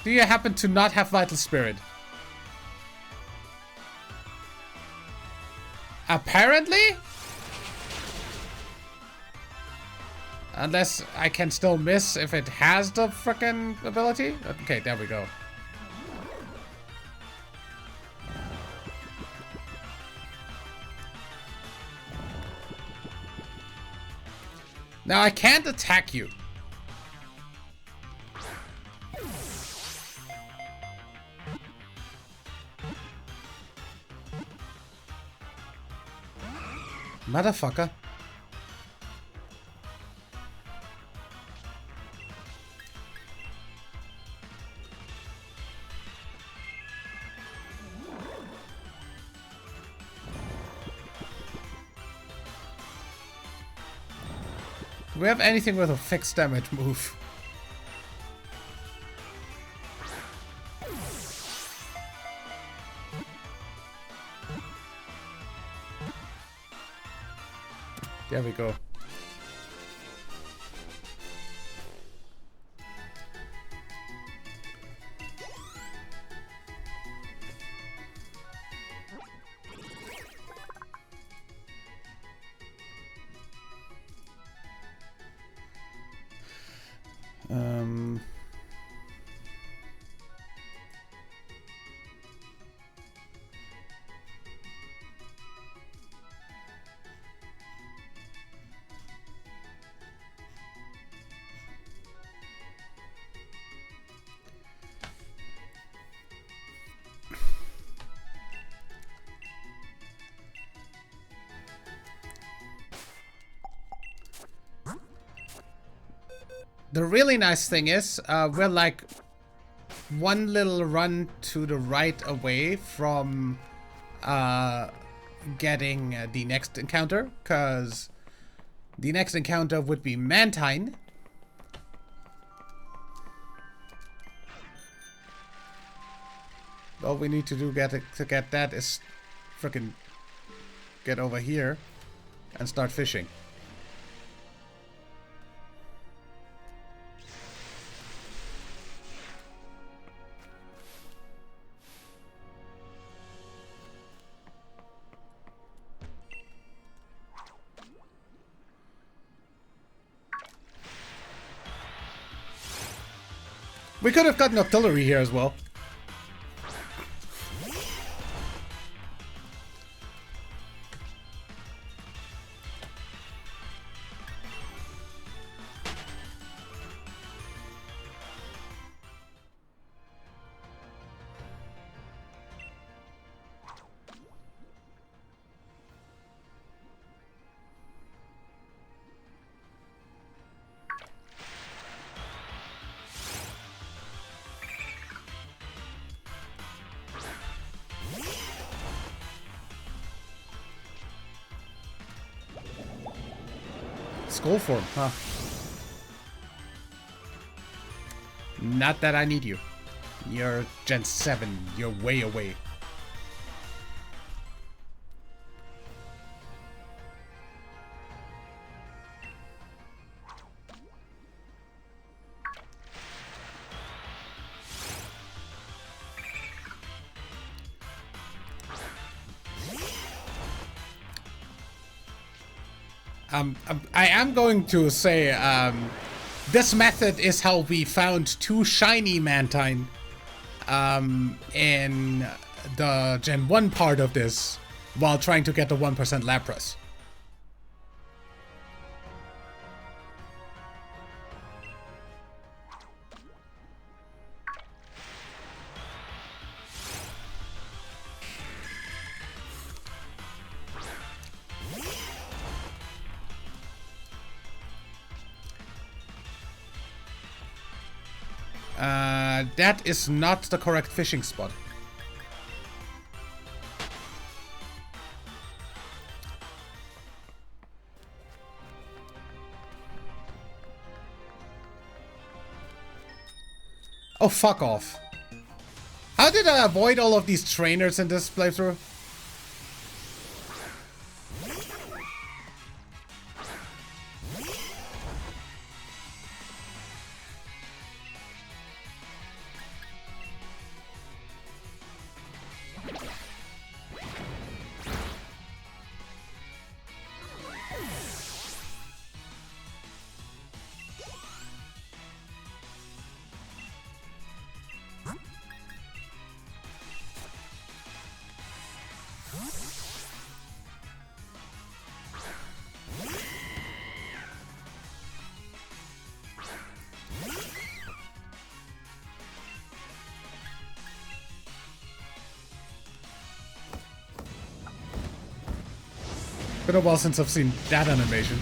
Do you happen to not have Vital Spirit? Apparently? Unless I can still miss if it has the frickin' ability? Okay, there we go. Now I can't attack you. Motherfucker. Do we have anything with a fixed damage move? There we go. The really nice thing is, we're like one little run to the right away from getting the next encounter, because the next encounter would be Mantine. All we need to do to get that is frickin' get over here and start fishing. We could have gotten artillery here as well. Skull form, huh? Not that I need you. You're Gen 7. You're way away. I am going to say, This method is how we found 2 shiny Mantine in the Gen 1 part of this while trying to get the 1% Lapras. That is not the correct fishing spot. Oh, fuck off. How did I avoid all of these trainers in this playthrough? Been a while since I've seen that animation.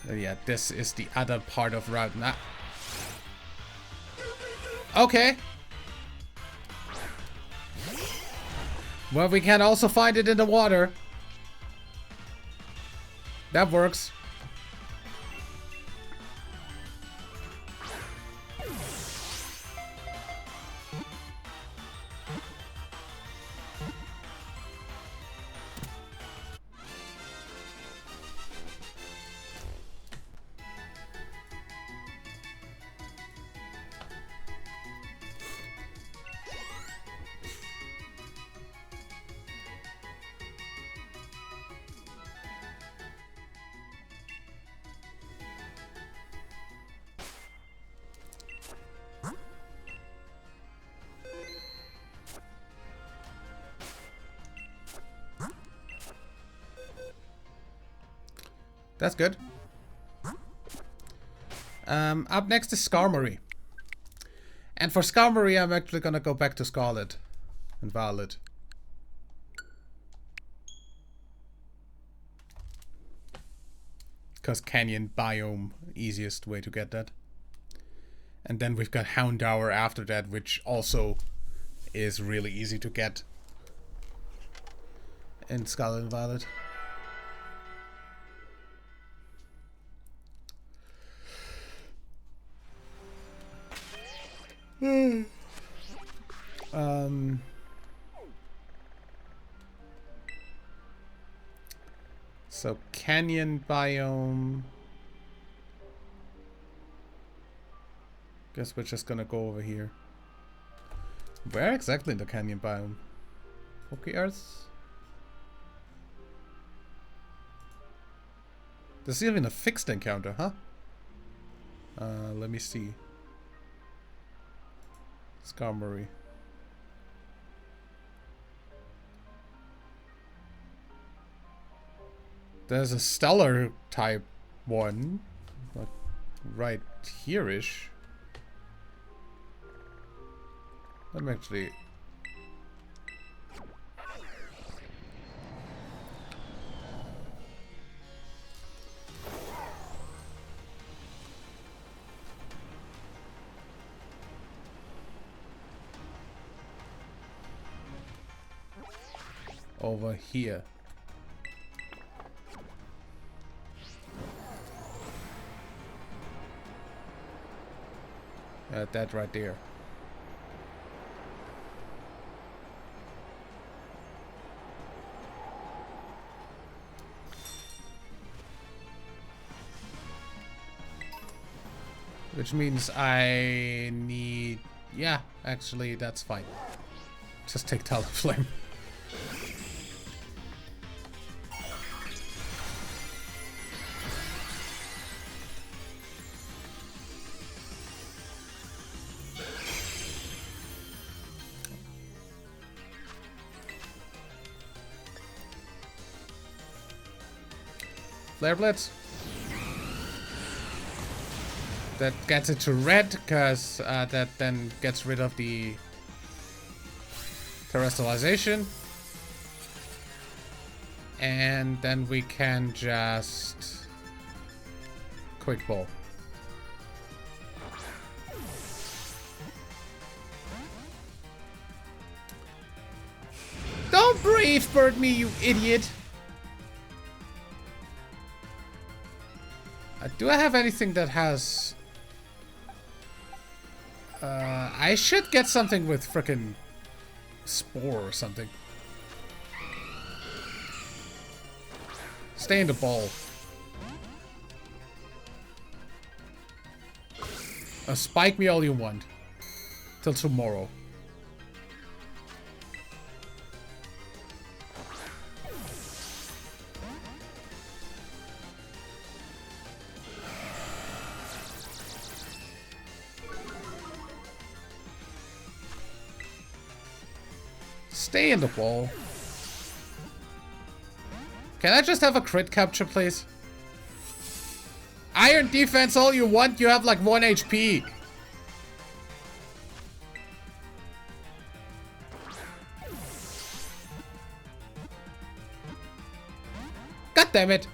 Yeah, this is the other part of Route 9. Okay. Well, we can also find it in the water. That works. That's good. Up next is Skarmory. And for Skarmory, I'm actually gonna go back to Scarlet and Violet. Because Canyon Biome, easiest way to get that. And then we've got Houndour after that, which also is really easy to get in Scarlet and Violet. So Canyon Biome. Guess we're just gonna go over here. Where exactly in the Canyon Biome? Poke-Earth? There's even a fixed encounter, huh? Let me see. Skarmory. There's a stellar type one, like right here-ish. Let me actually... over here. That right there. Which means I need... Yeah, actually, that's fine. Just take Talonflame. Flare Blitz. That gets it to red, because that then gets rid of the terrestrialization. And then we can just quick ball. Don't brave bird me, you idiot! Do I have anything that has... I should get something with frickin' Spore or something. Stay in the ball. Spike me all you want. Till tomorrow. Stay in the ball. Can I just have a crit capture, please? Iron defense all you want, you have like 1 HP. God damn it.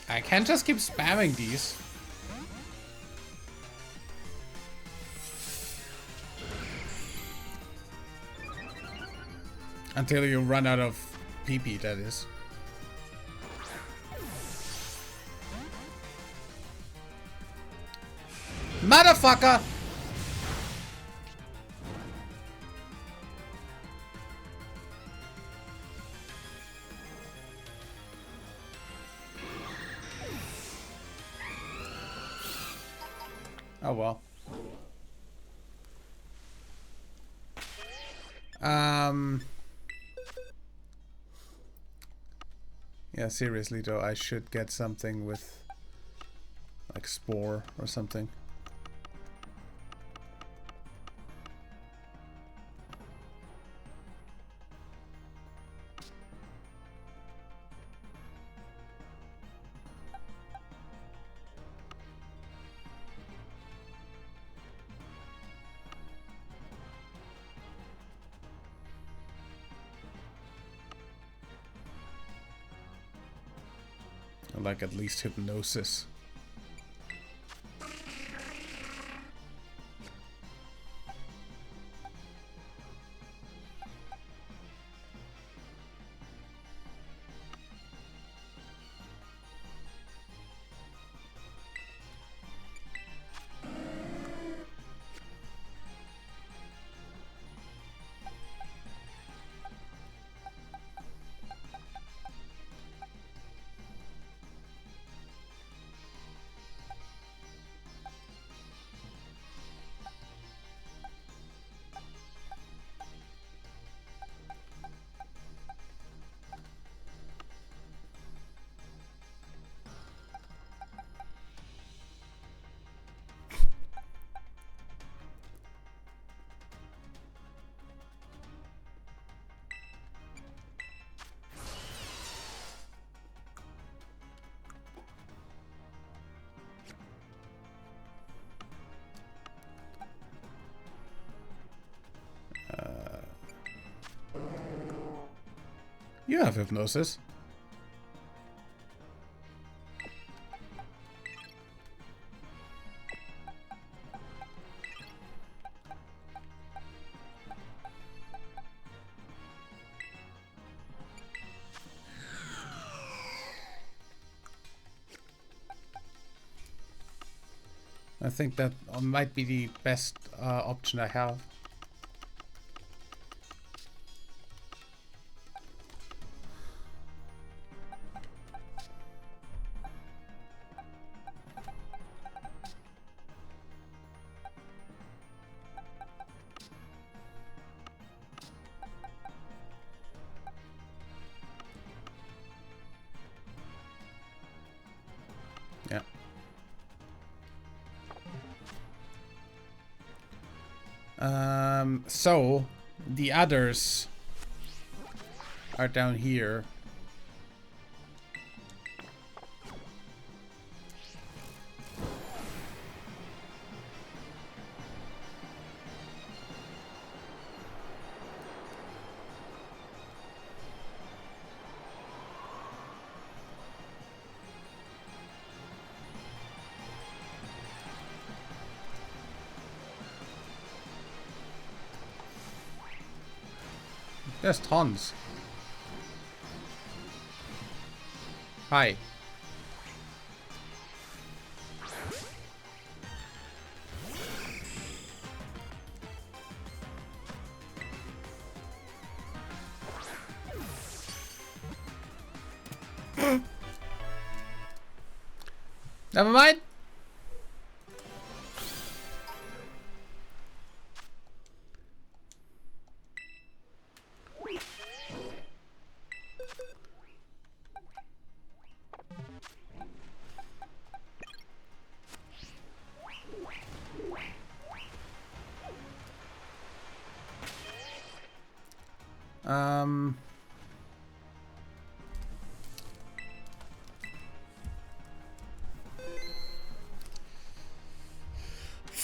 I can't just keep spamming these. Until you run out of PP, that is. Motherfucker! Oh well. Yeah, seriously though, I should get something with like Spore or something. Like at least hypnosis. You have hypnosis. I think that might be the best option I have. Yeah. So the others are down here. There's tons. Hi. Never mind.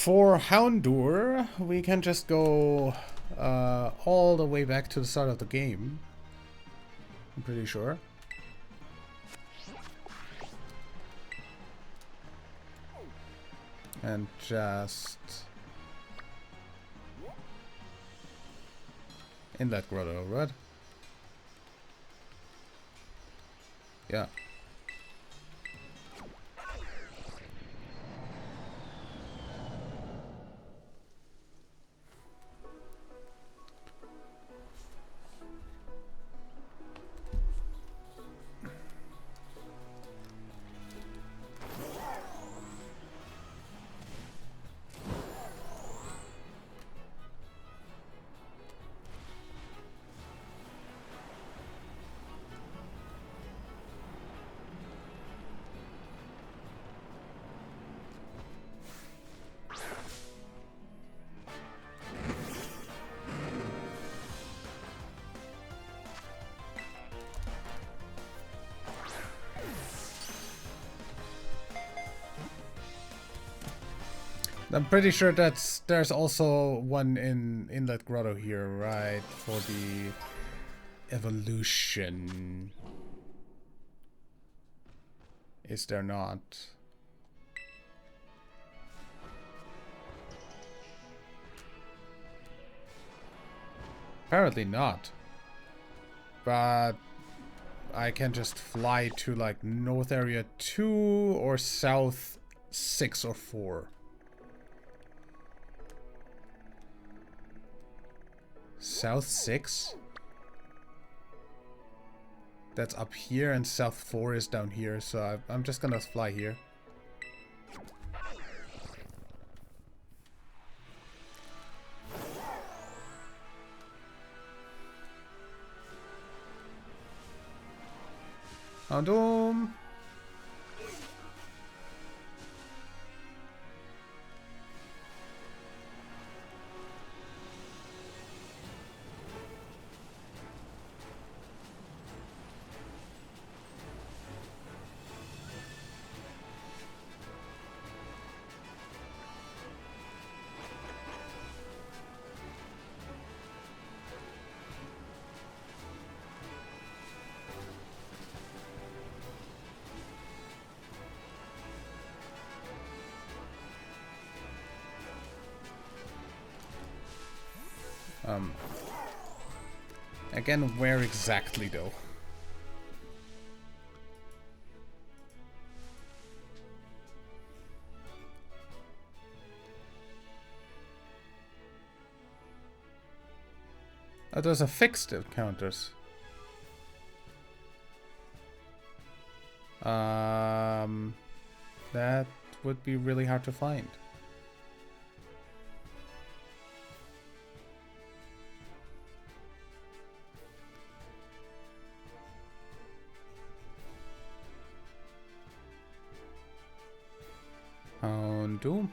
For Houndour, we can just go all the way back to the start of the game. I'm pretty sure. And just in that grotto, right? Yeah. I'm pretty sure there's also one in that grotto here, right? For the evolution. Is there not? Apparently not. But I can just fly to like North Area 2 or South 6 or 4. South 6? That's up here, and South 4 is down here, so I'm just gonna fly here. Houndoom! Again, where exactly though? Oh, those are fixed encounters. That would be really hard to find. Undo.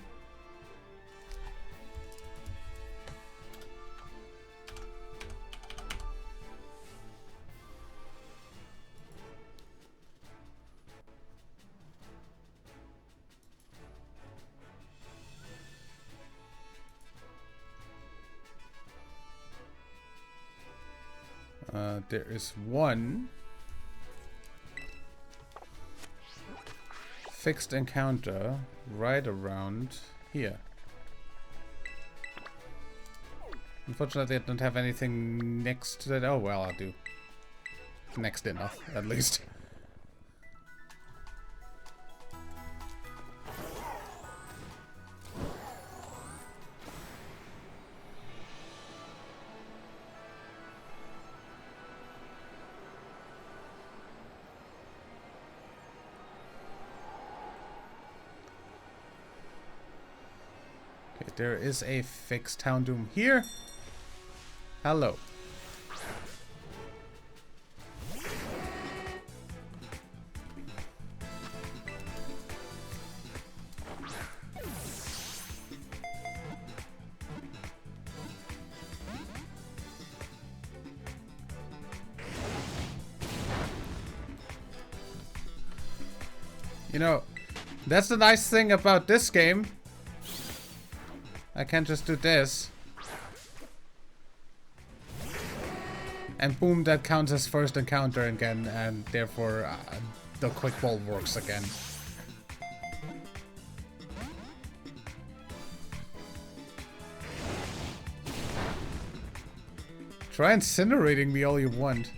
There is one fixed encounter right around here. Unfortunately, I don't have anything next to that. Oh well, I'll do next enough at least. There is a fixed Houndoom here. Hello. You know, that's the nice thing about this game. I can just do this. And boom, that counts as first encounter again, and therefore the quick ball works again. Try incinerating me all you want.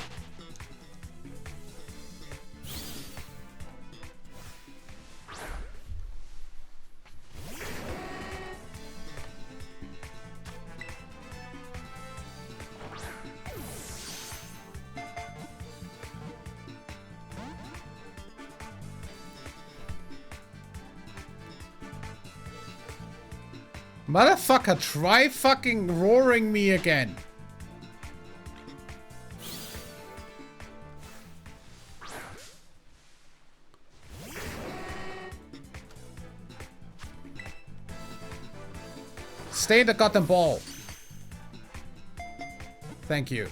Motherfucker, try fucking roaring me again. Stay the goddamn ball. Thank you.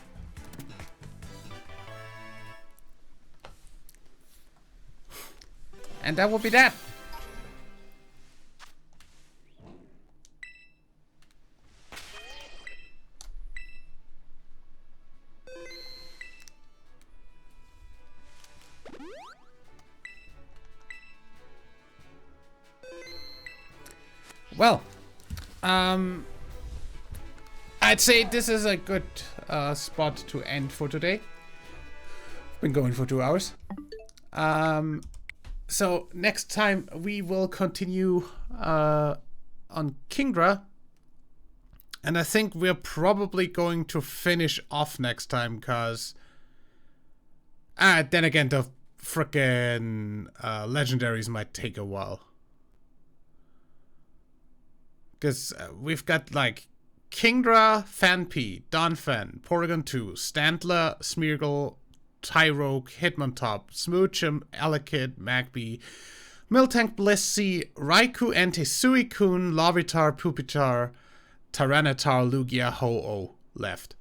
And that will be that. Well, I'd say this is a good spot to end for today. Been going for 2 hours. So next time we will continue on Kingdra, and I think we're probably going to finish off next time, cause then again the frickin' legendaries might take a while. Because we've got, like, Kingdra, Phanpy, Donphan, Porygon 2, Stantler, Smeargle, Tyrogue, Hitmontop, Smoochum, Elekid, Magby, Miltank, Blissey, Raikou, Entei, Suicune, Larvitar, Pupitar, Tyranitar, Lugia, Ho-Oh left.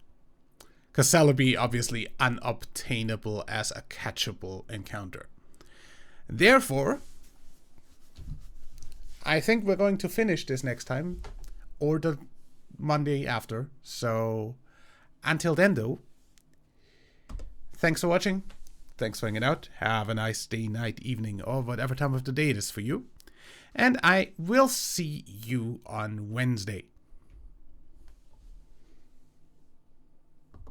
Because Celebi obviously unobtainable as a catchable encounter. Therefore, I think we're going to finish this next time, or the Monday after. So, until then though, thanks for watching, thanks for hanging out, have a nice day, night, evening, or whatever time of the day it is for you, and I will see you on Wednesday.